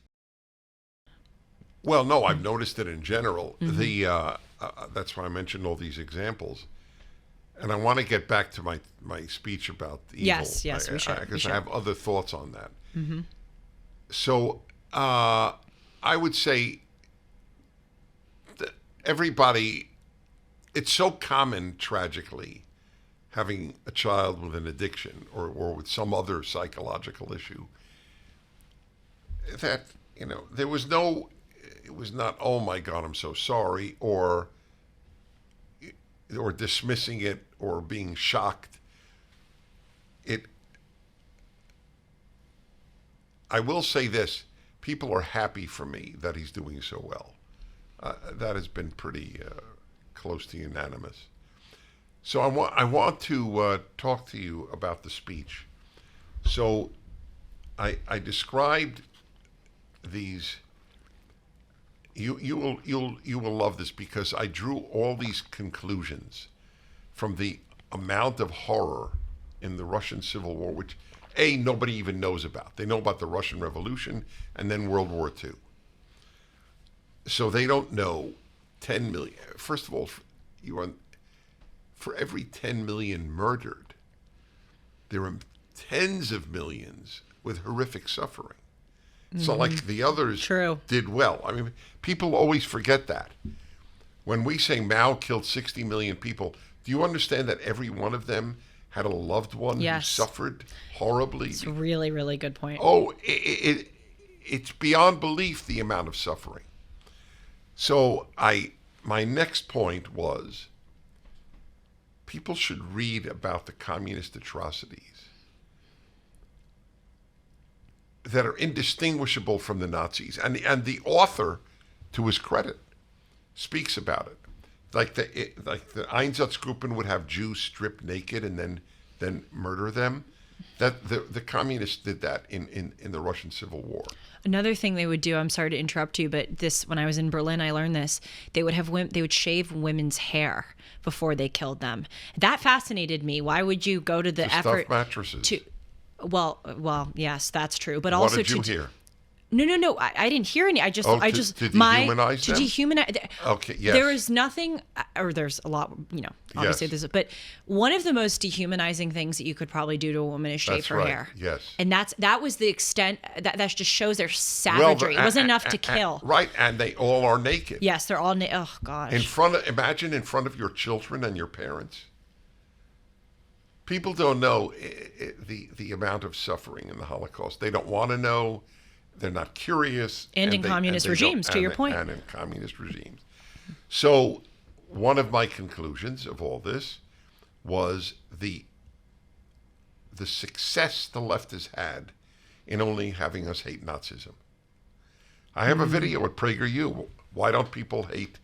Well, no, I've noticed it in general. That's why I mentioned all these examples. And I want to get back to my speech about evil. Yes, we should. Because I have other thoughts on that. Mm-hmm. So I would say that everybody, it's so common, tragically, having a child with an addiction or with some other psychological issue, that, there was no, it was not, oh my God, I'm so sorry, or dismissing it or being shocked. I will say this, people are happy for me that he's doing so well. That has been pretty close to unanimous. So I want to talk to you about the speech. So I described these. You will love this, because I drew all these conclusions from the amount of horror in the Russian Civil War, which nobody even knows about. They know about the Russian Revolution and then World War II. So they don't know 10 million. First of all, for every 10 million murdered, there are tens of millions with horrific suffering. So like the others did well. I mean, people always forget that. When we say Mao killed 60 million people, do you understand that every one of them had a loved one who suffered horribly? It's a really, really good point. Oh, it's beyond belief, the amount of suffering. So my next point was, people should read about the communist atrocities that are indistinguishable from the Nazis. And the author, to his credit, speaks about it. Like the Einsatzgruppen would have Jews stripped naked and then murder them. That the communists did that in the Russian Civil War. Another thing they would do, I'm sorry to interrupt you, but when I was in Berlin, I learned this. They would shave women's hair before they killed them. That fascinated me. Why would you go to the effort stuff mattresses? Well, yes, that's true. But what also did you hear? No. I didn't hear any. To dehumanize to them? dehumanize. Okay, yes. There is nothing, or there's a lot. Obviously Yes. but one of the most dehumanizing things that you could probably do to a woman is shave That's her right. hair. Yes. And that was the extent. That just shows their savagery. It wasn't enough to kill. Right, and they all are naked. Yes, they're all. Oh gosh. Imagine in front of your children and your parents. People don't know the amount of suffering in the Holocaust. They don't want to know. They're not curious. And in communist regimes, to your point. And in communist regimes. So one of my conclusions of all this was the success the left has had in only having us hate Nazism. I have a video at Prager U. Why don't people hate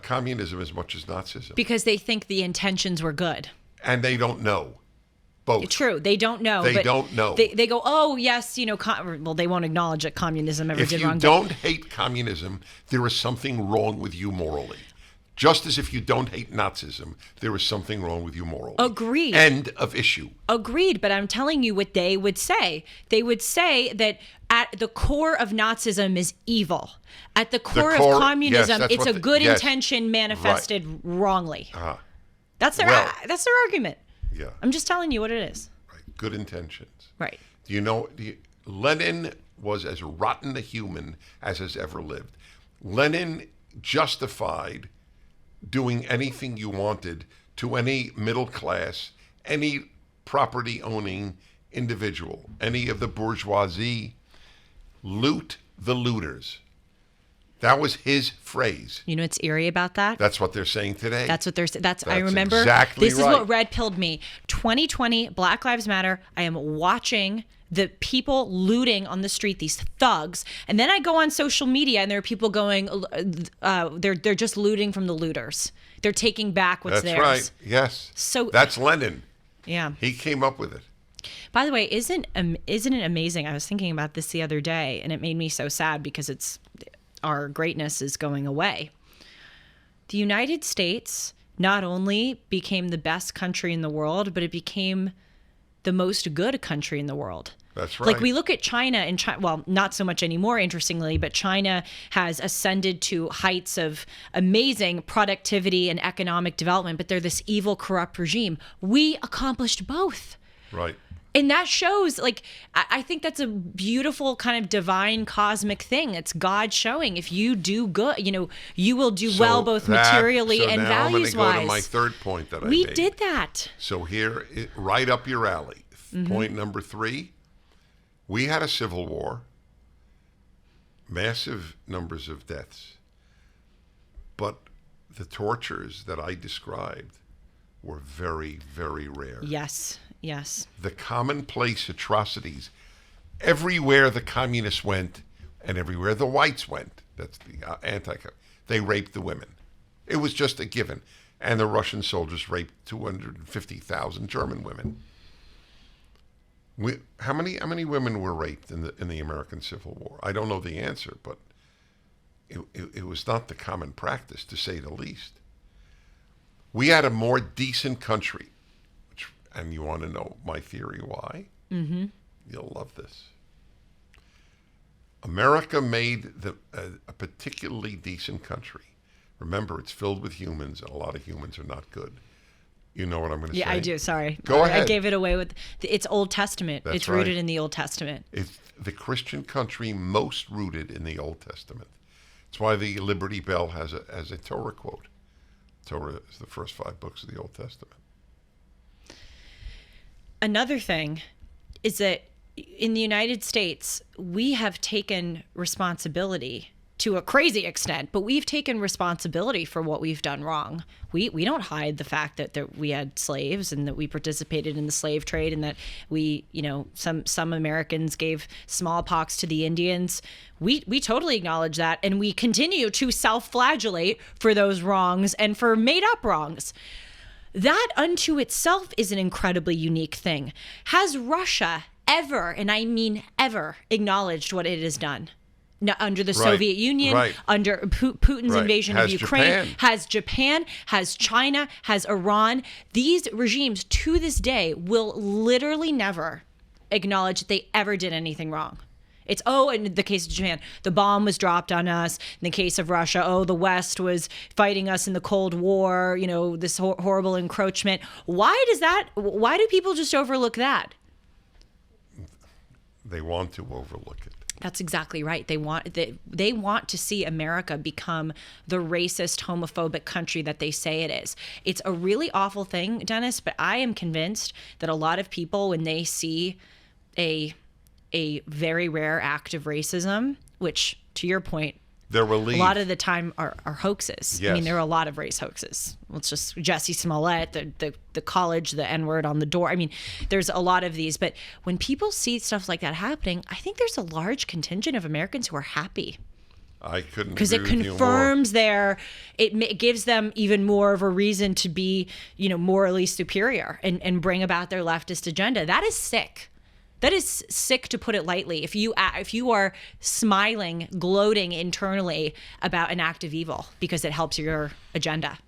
communism as much as Nazism? Because they think the intentions were good. And they don't know. Both. True, they don't know. They don't know. They go, oh yes, well, they won't acknowledge that communism ever did wrong. If you don't hate communism, there is something wrong with you morally. Just as if you don't hate Nazism, there is something wrong with you morally. Agreed. End of issue. Agreed, but I'm telling you what they would say. They would say that at the core of Nazism is evil. At the core of communism, yes, it's a good intention manifested wrongly. That's their argument. Yeah. I'm just telling you what it is. Right. Good intentions. Right. Lenin was as rotten a human as has ever lived. Lenin justified doing anything you wanted to any middle class, any property owning individual, any of the bourgeoisie. Loot the looters. That was his phrase. You know what's eerie about that? That's what they're saying today. That's what they're saying. I remember. Exactly this is what red pilled me. 2020, Black Lives Matter. I am watching the people looting on the street, these thugs, and then I go on social media and there are people going, they're just looting from the looters. They're taking back what's theirs. That's right. Yes. So that's Lenin. Yeah. He came up with it. By the way, isn't it amazing? I was thinking about this the other day, and it made me so sad because our greatness is going away. The United States not only became the best country in the world, but it became the most good country in the world. That's right. Like we look at China, and well, not so much anymore, interestingly, but China has ascended to heights of amazing productivity and economic development, but they're this evil, corrupt regime. We accomplished both. Right. And that shows, like, I think that's a beautiful kind of divine cosmic thing. It's God showing if you do good, you will do well both materially and values-wise. I'm going to go to my third point that I made. We did that. So here, right up your alley. Point number 3, we had a civil war, massive numbers of deaths, but the tortures that I described were very, very rare. Yes. The commonplace atrocities. Everywhere the communists went and everywhere the whites went, that's the they raped the women. It was just a given. And the Russian soldiers raped 250,000 German women. How many women were raped in the American Civil War? I don't know the answer, but it was not the common practice, to say the least. We had a more decent country. And you want to know my theory why? Mm-hmm. You'll love this. America made a particularly decent country. Remember, it's filled with humans, and a lot of humans are not good. You know what I'm going to say? Yeah, I do. Sorry. Go ahead. I gave it away with... It's Old Testament. That's it's right. rooted in the Old Testament. It's the Christian country most rooted in the Old Testament. That's why the Liberty Bell has a Torah quote. Torah is the first 5 books of the Old Testament. Another thing is that in the United States, we have taken responsibility to a crazy extent, but we've taken responsibility for what we've done wrong. We don't hide the fact that we had slaves and that we participated in the slave trade and that we, some Americans gave smallpox to the Indians. We totally acknowledge that, and we continue to self-flagellate for those wrongs and for made-up wrongs. That unto itself is an incredibly unique thing. Has Russia ever, and I mean ever, acknowledged what it has done? Under the Soviet Union, under Putin's invasion of Ukraine, has Japan, has China, has Iran. These regimes to this day will literally never acknowledge that they ever did anything wrong. It's, oh, in the case of Japan, the bomb was dropped on us. In the case of Russia, oh, the West was fighting us in the Cold War, you know, this horrible encroachment. Why do people just overlook that? They want to overlook it. That's exactly right. They want to see America become the racist, homophobic country that they say it is. It's a really awful thing, Dennis, but I am convinced that a lot of people, when they see a very rare act of racism, which, to your point, they're relieved. A lot of the time are hoaxes. Yes. I mean, there are a lot of race hoaxes. Let's just Jesse Smollett, the college, the N-word on the door. I mean, there's a lot of these. But when people see stuff like that happening, I think there's a large contingent of Americans who are happy. I couldn't because it confirms it gives them even more of a reason to be, you know, morally superior and bring about their leftist agenda. That is sick. That is sick, to put it lightly. If you are smiling, gloating internally about an act of evil because it helps your agenda.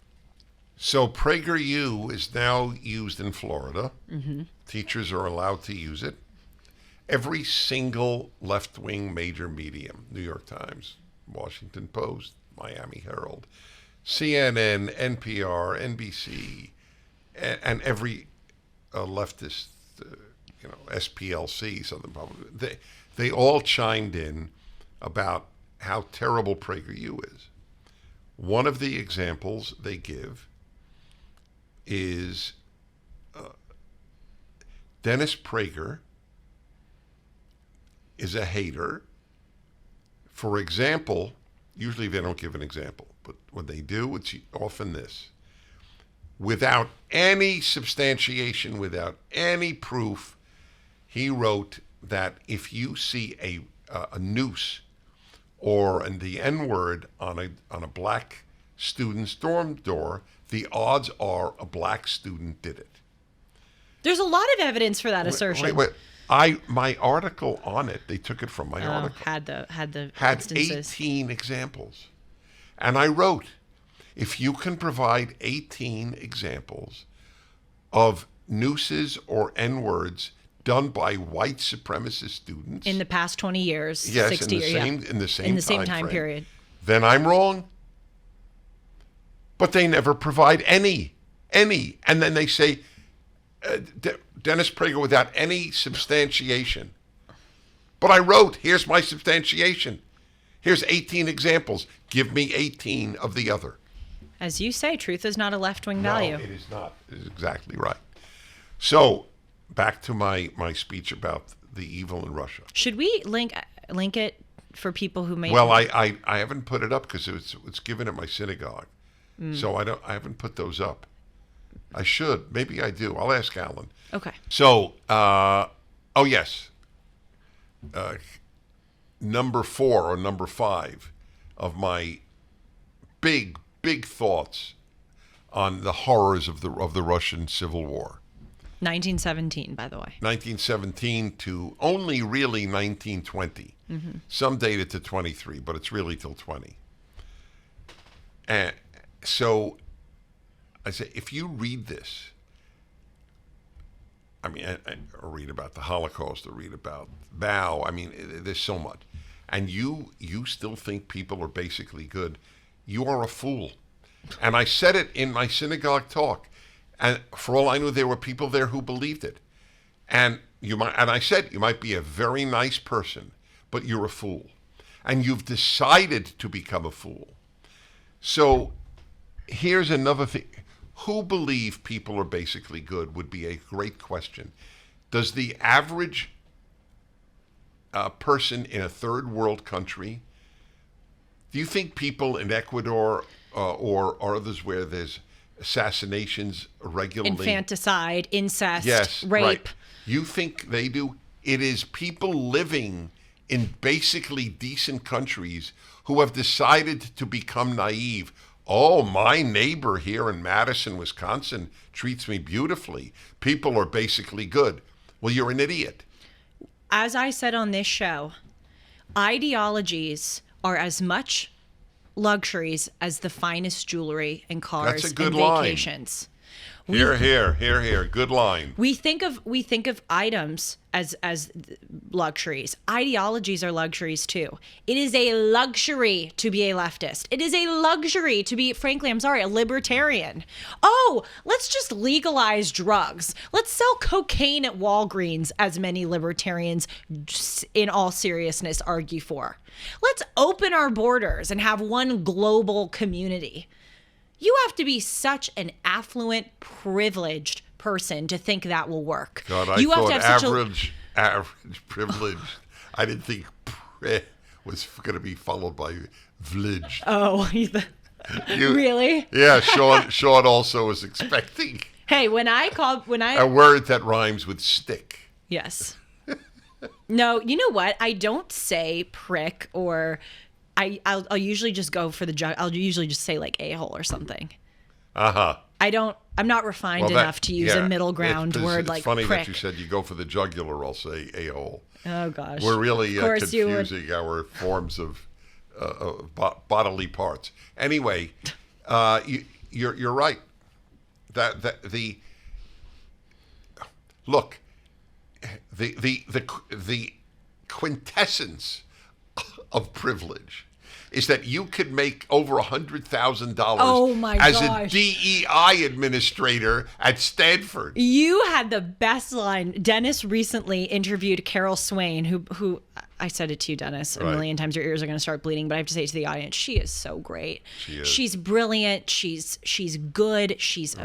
So Prager U is now used in Florida. Mm-hmm. Teachers are allowed to use it. Every single left-wing major medium, New York Times, Washington Post, Miami Herald, CNN, NPR, NBC, and every leftist SPLC, Southern Public, they all chimed in about how terrible Prager U is. One of the examples they give is Dennis Prager is a hater. For example, usually they don't give an example, but when they do, it's often this. Without any substantiation, without any proof, he wrote that if you see a noose or the N-word on a black student's dorm door, the odds are a black student did it. There's a lot of evidence for that assertion. Wait. My article on it, they took it from my article. Had instances. 18 examples. And I wrote, if you can provide 18 examples of nooses or N-words done by white supremacist students in the past 20 years, yes, 60 years, in the same time period, then I'm wrong. But they never provide any. And then they say, Dennis Prager without any substantiation. But I wrote, here's my substantiation. Here's 18 examples. Give me 18 of the other. As you say, truth is not a left-wing value. No, it is not. It is exactly right. So, back to my speech about the evil in Russia. Should we link it for people who may? Well, I haven't put it up because it's given at my synagogue, so I haven't put those up. I should. Maybe I do. I'll ask Alan. Okay. So, yes. Number 4 or number 5 of my big thoughts on the horrors of the Russian Civil War. 1917, by the way. 1917 to only really 1920. Mm-hmm. Some date it to 23, but it's really till 20. And so I say, if you read this, I mean, I read about the Holocaust, I read about Mao, I mean, there's so much. And you still think people are basically good. You are a fool. And I said it in my synagogue talk. And for all I knew, there were people there who believed it. And I said, you might be a very nice person, but you're a fool. And you've decided to become a fool. So here's another thing. Who believe people are basically good would be a great question. Does the average person in a third world country, do you think people in Ecuador or others where there's assassinations regularly? Infanticide, incest, yes, rape. Right. You think they do? It is people living in basically decent countries who have decided to become naive. Oh, my neighbor here in Madison, Wisconsin treats me beautifully. People are basically good. Well, you're an idiot. As I said on this show, ideologies are as much luxuries as the finest jewelry and cars That's a good and vacations. Line. Here, here, here, here. Good line. We think of items as luxuries. Ideologies are luxuries too. It is a luxury to be a leftist. It is a luxury to be, frankly, I'm sorry, a libertarian. Oh, let's just legalize drugs. Let's sell cocaine at Walgreens, as many libertarians, in all seriousness, argue for. Let's open our borders and have one global community. You have to be such an affluent, privileged person to think that will work. God, I you thought have to have average privileged. I didn't think was going to be followed by village. Oh, really? Yeah, Sean also was expecting Hey, when I a word that rhymes with stick. Yes. No, you know what? I don't say prick or I'll usually just go for I'll usually just say like a-hole or something. Uh-huh. I'm not refined enough to use a middle ground word like prick. It's funny that you said you go for the jugular, I'll say a-hole. Oh, gosh. We're really confusing our forms of bodily parts. Anyway, you're right. The quintessence of privilege is that you could make over $100,000 as a DEI administrator at Stanford. You had the best line. Dennis recently interviewed Carol Swain, who I said it to you, Dennis, a million times. Your ears are going to start bleeding, but I have to say to the audience, she is so great. She is. She's brilliant. She's good. She's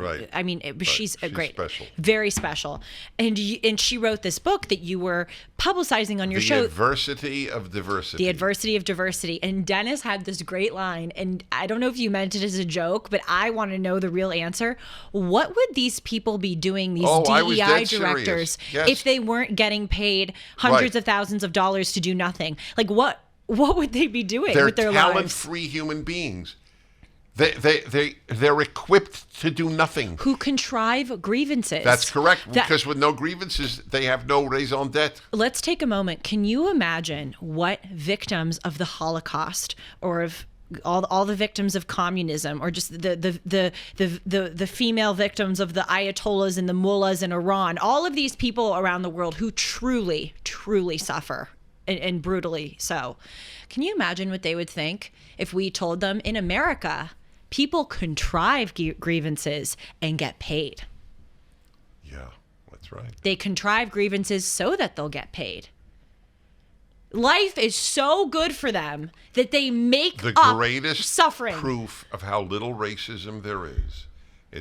she's great, special, very special. And she wrote this book that you were publicizing on your show, The Adversity of Diversity. The Adversity of Diversity. And Dennis had this great line, and I don't know if you meant it as a joke, but I want to know the real answer. What would these people be doing, these DEI directors, if they weren't getting paid hundreds of thousands of dollars to do nothing? Like what would they be doing with their lives? They're talent-free human beings. They're equipped to do nothing. Who contrive grievances. That's correct. Because with no grievances, they have no raison d'etre. Let's take a moment. Can you imagine what victims of the Holocaust or of all the victims of communism, or just the female victims of the ayatollahs and the mullahs in Iran, all of these people around the world who truly, truly suffer, and brutally so. Can you imagine what they would think if we told them in America, people contrive grievances and get paid? Yeah, that's right. They contrive grievances so that they'll get paid. Life is so good for them that they make the up greatest suffering. Proof of how little racism there is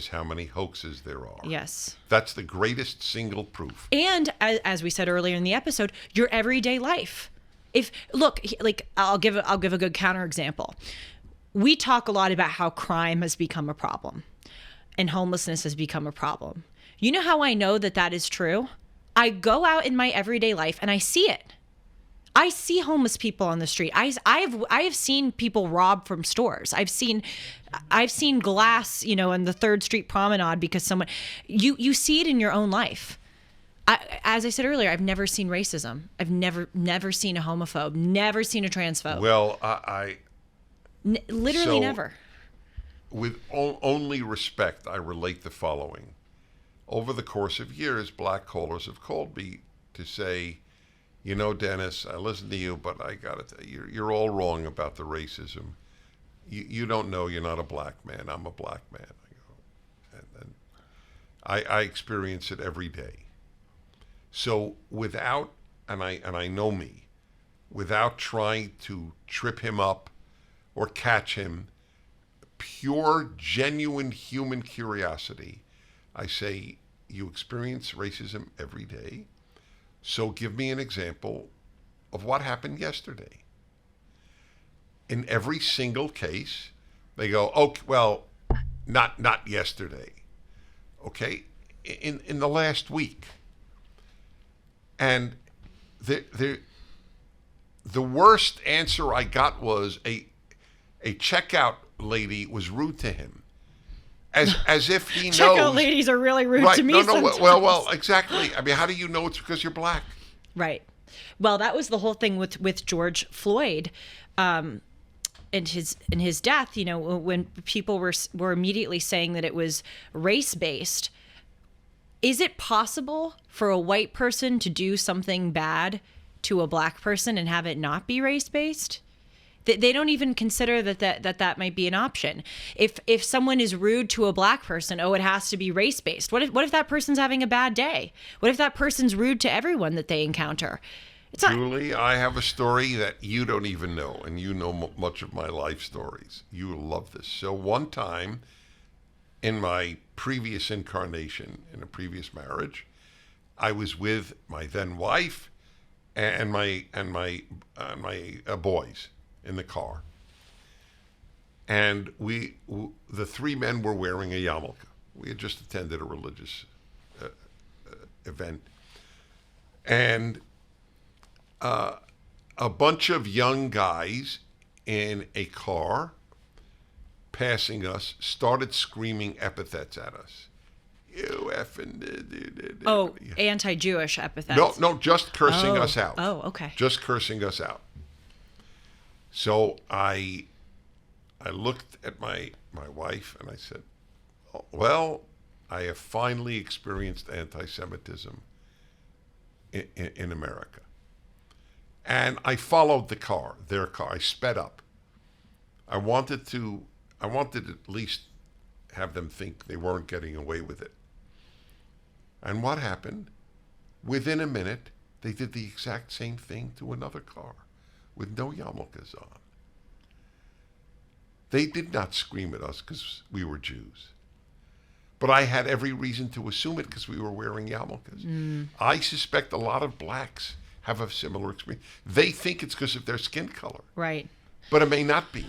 how many hoaxes there are. Yes. That's the greatest single proof. And as we said earlier in the episode, your everyday life. I'll give a good counterexample. We talk a lot about how crime has become a problem and homelessness has become a problem. You know how I know that is true? I go out in my everyday life and I see it. I see homeless people on the street. I have seen people rob from stores. I've seen glass, in the 3rd Street Promenade because someone, you see it in your own life. As I said earlier, I've never seen racism. I've never seen a homophobe, never seen a transphobe. Well, literally never. With only respect, I relate the following. Over the course of years, black callers have called me to say, Dennis, I listen to you, but I got to tell you, you're all wrong about the racism. You don't know, you're not a black man. I'm a black man. I go, and I experience it every day. So without, and I know me, without trying to trip him up or catch him, pure, genuine human curiosity, I say, you experience racism every day. So give me an example of what happened yesterday. In every single case, they go, "Okay, well, not yesterday." Okay, in the last week, and the worst answer I got was a checkout lady was rude to him. As if he knows. Checkout ladies are really rude to me sometimes. Well, exactly. I mean, how do you know it's because you're black? Right. Well, that was the whole thing with George Floyd. his death, when people were immediately saying that it was race-based, is it possible for a white person to do something bad to a black person and have it not be race-based? They don't even consider that might be an option. If someone is rude to a black person, it has to be race-based. What if that person's having a bad day? What if that person's rude to everyone that they encounter? It's not. Julie, I have a story that you don't even know, and you know much of my life stories. You will love this. So one time in my previous incarnation, in a previous marriage, I was with my then wife and my boys in the car, and the three men were wearing a yarmulke. We had just attended a religious event, and a bunch of young guys in a car passing us started screaming epithets at us. You effing... Oh, anti-Jewish epithets. No, just cursing us out. Oh, okay. Just cursing us out. So I looked at my wife and I said, well, I have finally experienced anti-Semitism in America. And I followed their car. I sped up. I wanted at least have them think they weren't getting away with it. And what happened? Within a minute, they did the exact same thing to another car with no yarmulkes on. They did not scream at us because we were Jews. But I had every reason to assume it because we were wearing yarmulkes. I suspect a lot of blacks have a similar experience. They think it's because of their skin color. Right. But it may not be.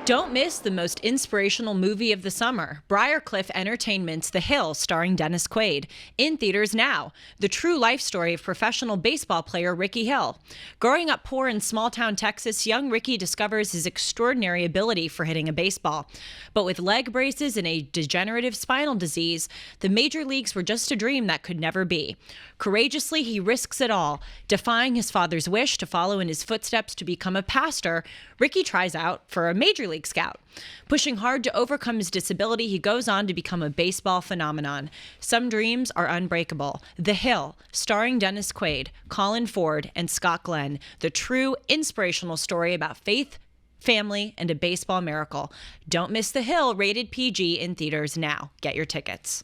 Don't miss the most inspirational movie of the summer, Briarcliff Entertainment's The Hill, starring Dennis Quaid. In theaters now. The true life story of professional baseball player Ricky Hill. Growing up poor in small-town Texas, young Ricky discovers his extraordinary ability for hitting a baseball. But with leg braces and a degenerative spinal disease, the major leagues were just a dream that could never be. Courageously, he risks it all. Defying his father's wish to follow in his footsteps to become a pastor, Ricky tries out for a major league scout. Pushing hard to overcome his disability, he goes on to become a baseball phenomenon. Some dreams are unbreakable. The Hill, starring Dennis Quaid, Colin Ford, and Scott Glenn. The true inspirational story about faith, family, and a baseball miracle. Don't miss The Hill, rated PG, in theaters now. Get your tickets.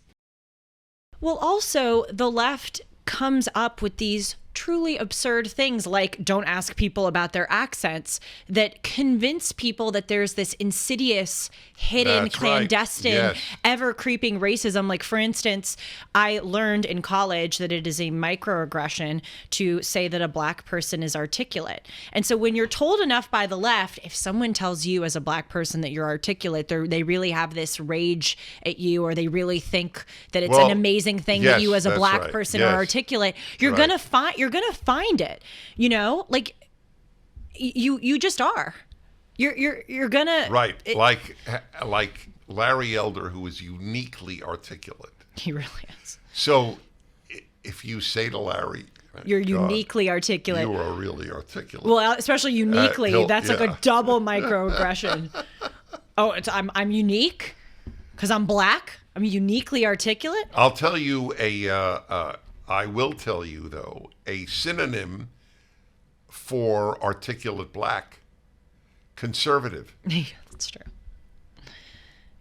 Well, also, the left comes up with these truly absurd things like don't ask people about their accents that convince people that there's this insidious, hidden, That's clandestine, right. Yes. ever-creeping racism. Like, for instance, I learned in college that it is a microaggression to say that a black person is articulate. And so when you're told enough by the left, if someone tells you as a black person that you're articulate, they really have this rage at you, or they really think that it's an amazing thing that you as a black person are articulate, you're gonna find it, like you just are. You're gonna like Larry Elder, who is uniquely articulate. He really is. So if you say to Larry, you're uniquely articulate, you are really articulate. Well, especially uniquely, that's like a double microaggression. I'm unique because I'm black. I'm uniquely articulate. I'll tell you I will tell you, though, a synonym for articulate black: conservative. Yeah, that's true.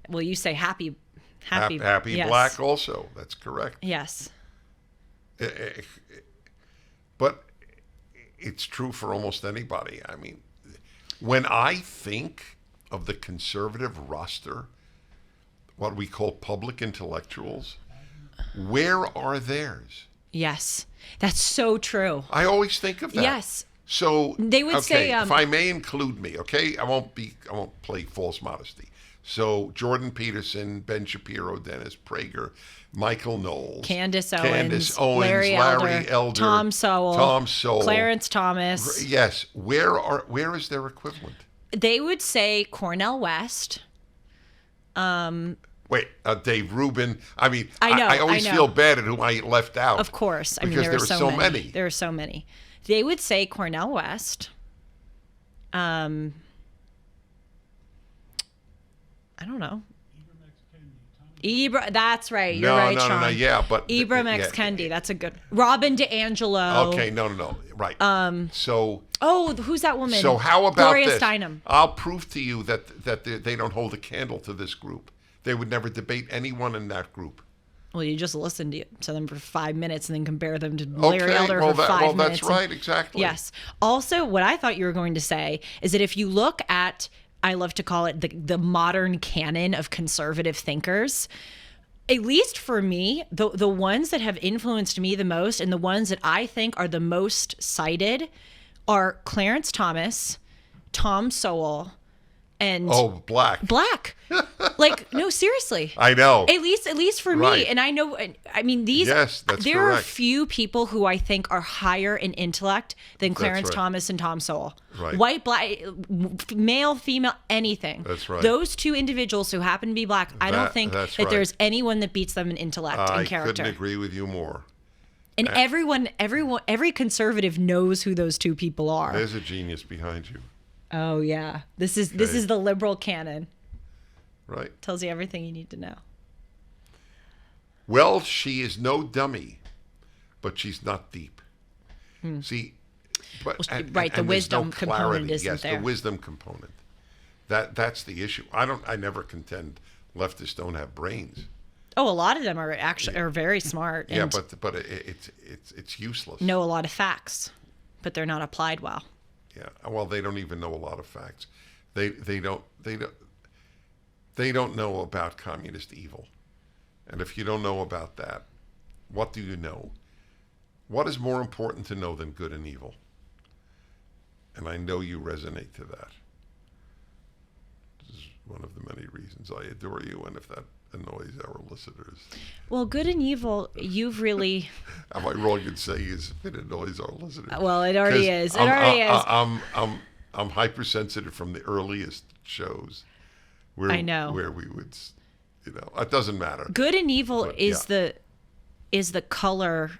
Well, you say happy yes. Black also. That's correct. Yes. But it's true for almost anybody. I mean, when I think of the conservative roster, what we call public intellectuals, where are theirs? Yes, that's so true. I always think of that. Yes. So they would say, if I may include me, okay, I won't play false modesty. So Jordan Peterson, Ben Shapiro, Dennis Prager, Michael Knowles, Candace Owens, Larry Elder, Tom Sowell, Clarence Thomas. Yes, where is their equivalent? They would say Cornel West. Wait, Dave Rubin. I mean, I always feel bad at who I left out. Of course. I mean, there are so many. There are so many. They would say Cornel West. I don't know. That's right. You're right, Sean. No. Yeah, but Ibram X. Kendi. That's a good. Robin DiAngelo. Okay, no. Right. So. Oh, who's that woman? So how about Gloria this? Steinem. I'll prove to you that they don't hold a candle to this group. They would never debate anyone in that group. Well, you just listen to them for 5 minutes and then compare them to Larry Elder for 5 minutes. Well, that's right, exactly. Yes. Also, what I thought you were going to say is that if you look at, I love to call it the modern canon of conservative thinkers, at least for me, the ones that have influenced me the most and the ones that I think are the most cited are Clarence Thomas, Tom Sowell, and Black. Like, no, seriously. I know. At least for Right. me. And I know, I mean, Yes, that's there are correct. few people who I think are higher in intellect than Clarence right. Thomas and Tom Sowell. Right. White, black, male, female, anything. That's right. Those two individuals who happen to be black, I don't think that right. there's anyone that beats them in intellect and character. I couldn't agree with you more. And every conservative knows who those two people are. There's a genius behind you. Oh yeah, this is the liberal canon. Right. Tells you everything you need to know. Well, she is no dummy, but she's not deep. See, but right, the and wisdom there's no component clarity. isn't yes, there. the wisdom component. That's the issue. I never contend leftists don't have brains. Oh, a lot of them are very smart. Yeah, And but it's useless. know a lot of facts, but they're not applied well. Yeah. Well, they don't even know a lot of facts. They don't know about communist evil. And if you don't know about that, what do you know? What is more important to know than good and evil? And I know you resonate to that. This is one of the many reasons I adore you, and if that annoys our listeners. Well, good and evil, you've really... Am I wrong in saying if it annoys our listeners? Well, it already is. It already is. I'm hypersensitive from the earliest shows. I know. Where we would, it doesn't matter. Good and evil But, is the color,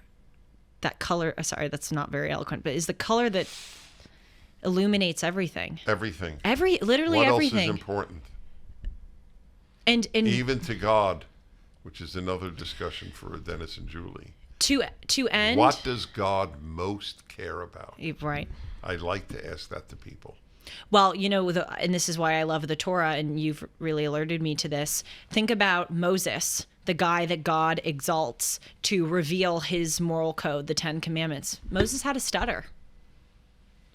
that color, sorry, that's not very eloquent, but is the color that illuminates everything. Everything. Literally what everything. What else is important? And even to God, which is another discussion for Dennis and Julie. To end. What does God most care about? Right. I'd like to ask that to people. Well, and this is why I love the Torah, and you've really alerted me to this. Think about Moses, the guy that God exalts to reveal his moral code, the 10 Commandments. Moses had a stutter.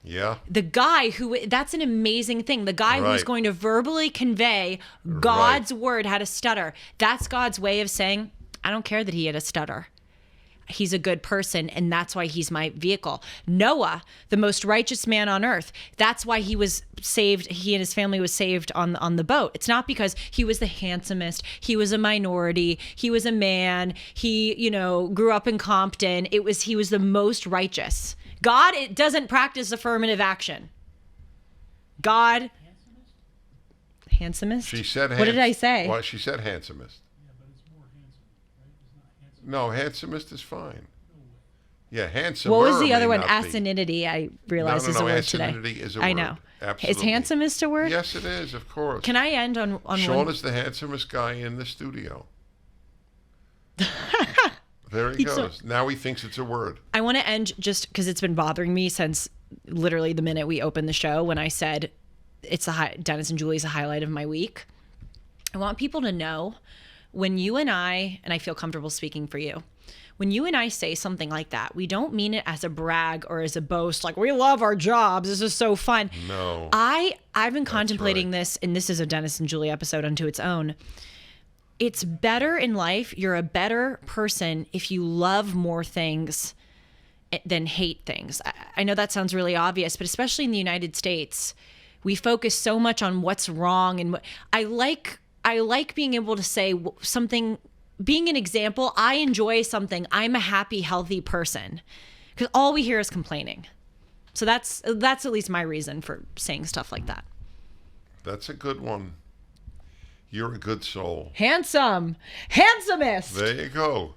Yeah. The guy that's an amazing thing. The guy who's Right. going to verbally convey God's word had a stutter. That's God's way of saying, I don't care that he had a stutter. He's a good person, and that's why he's my vehicle. Noah, the most righteous man on earth, that's why he was saved. He and his family was saved on the boat. It's not because he was the handsomest. He was a minority. He was a man. He, grew up in Compton. He was the most righteous. God, it doesn't practice affirmative action. God, handsomest? She said What did I say? Well, she said handsomest. No, handsomest is fine. Yeah, handsome. What was the other one? Asininity, I realized is a word today. Asininity is a I word. know. Absolutely. Is handsomest a word? Yes, it is, of course. Can I end on Sean one? is the handsomest guy in the studio. There he goes. Now he thinks it's a word. I want to end just because it's been bothering me since literally the minute we opened the show when I said Dennis and Julie's a highlight of my week. I want people to know when you and I feel comfortable speaking for you, when you and I say something like that, we don't mean it as a brag or as a boast, like we love our jobs, this is so fun. No. I've been contemplating this, and this is a Dennis and Julie episode unto its own. It's better in life, you're a better person if you love more things than hate things. I know that sounds really obvious, but especially in the United States, we focus so much on what's wrong. And I like being able to say something, being an example. I enjoy something. I'm a happy, healthy person, because all we hear is complaining. So that's at least my reason for saying stuff like that. That's a good one. You're a good soul. Handsomest. There you go.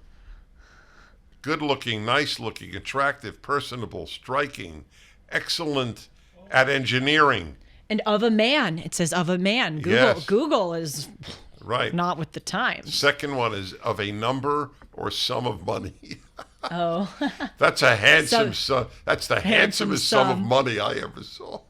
Good looking, nice looking, attractive, personable, striking, excellent at engineering. And of a man. It says of a man. Google is right. not with the times. Second one is of a number or sum of money. Oh. That's a handsome sum. That's the handsomest sum of sum. money I ever saw.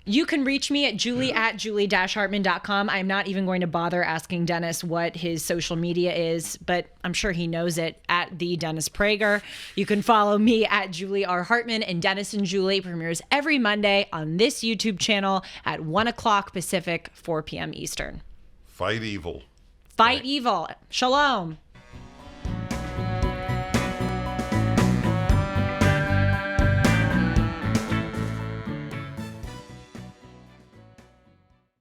You can reach me at julie@julie-hartman.com. I'm not even going to bother asking Dennis what his social media is, but I'm sure he knows it, at the Dennis Prager. You can follow me at Julie R. Hartman, and Dennis and Julie premieres every Monday on this YouTube channel at 1 o'clock Pacific, 4 p.m. Eastern. Fight evil. Fight evil. Shalom.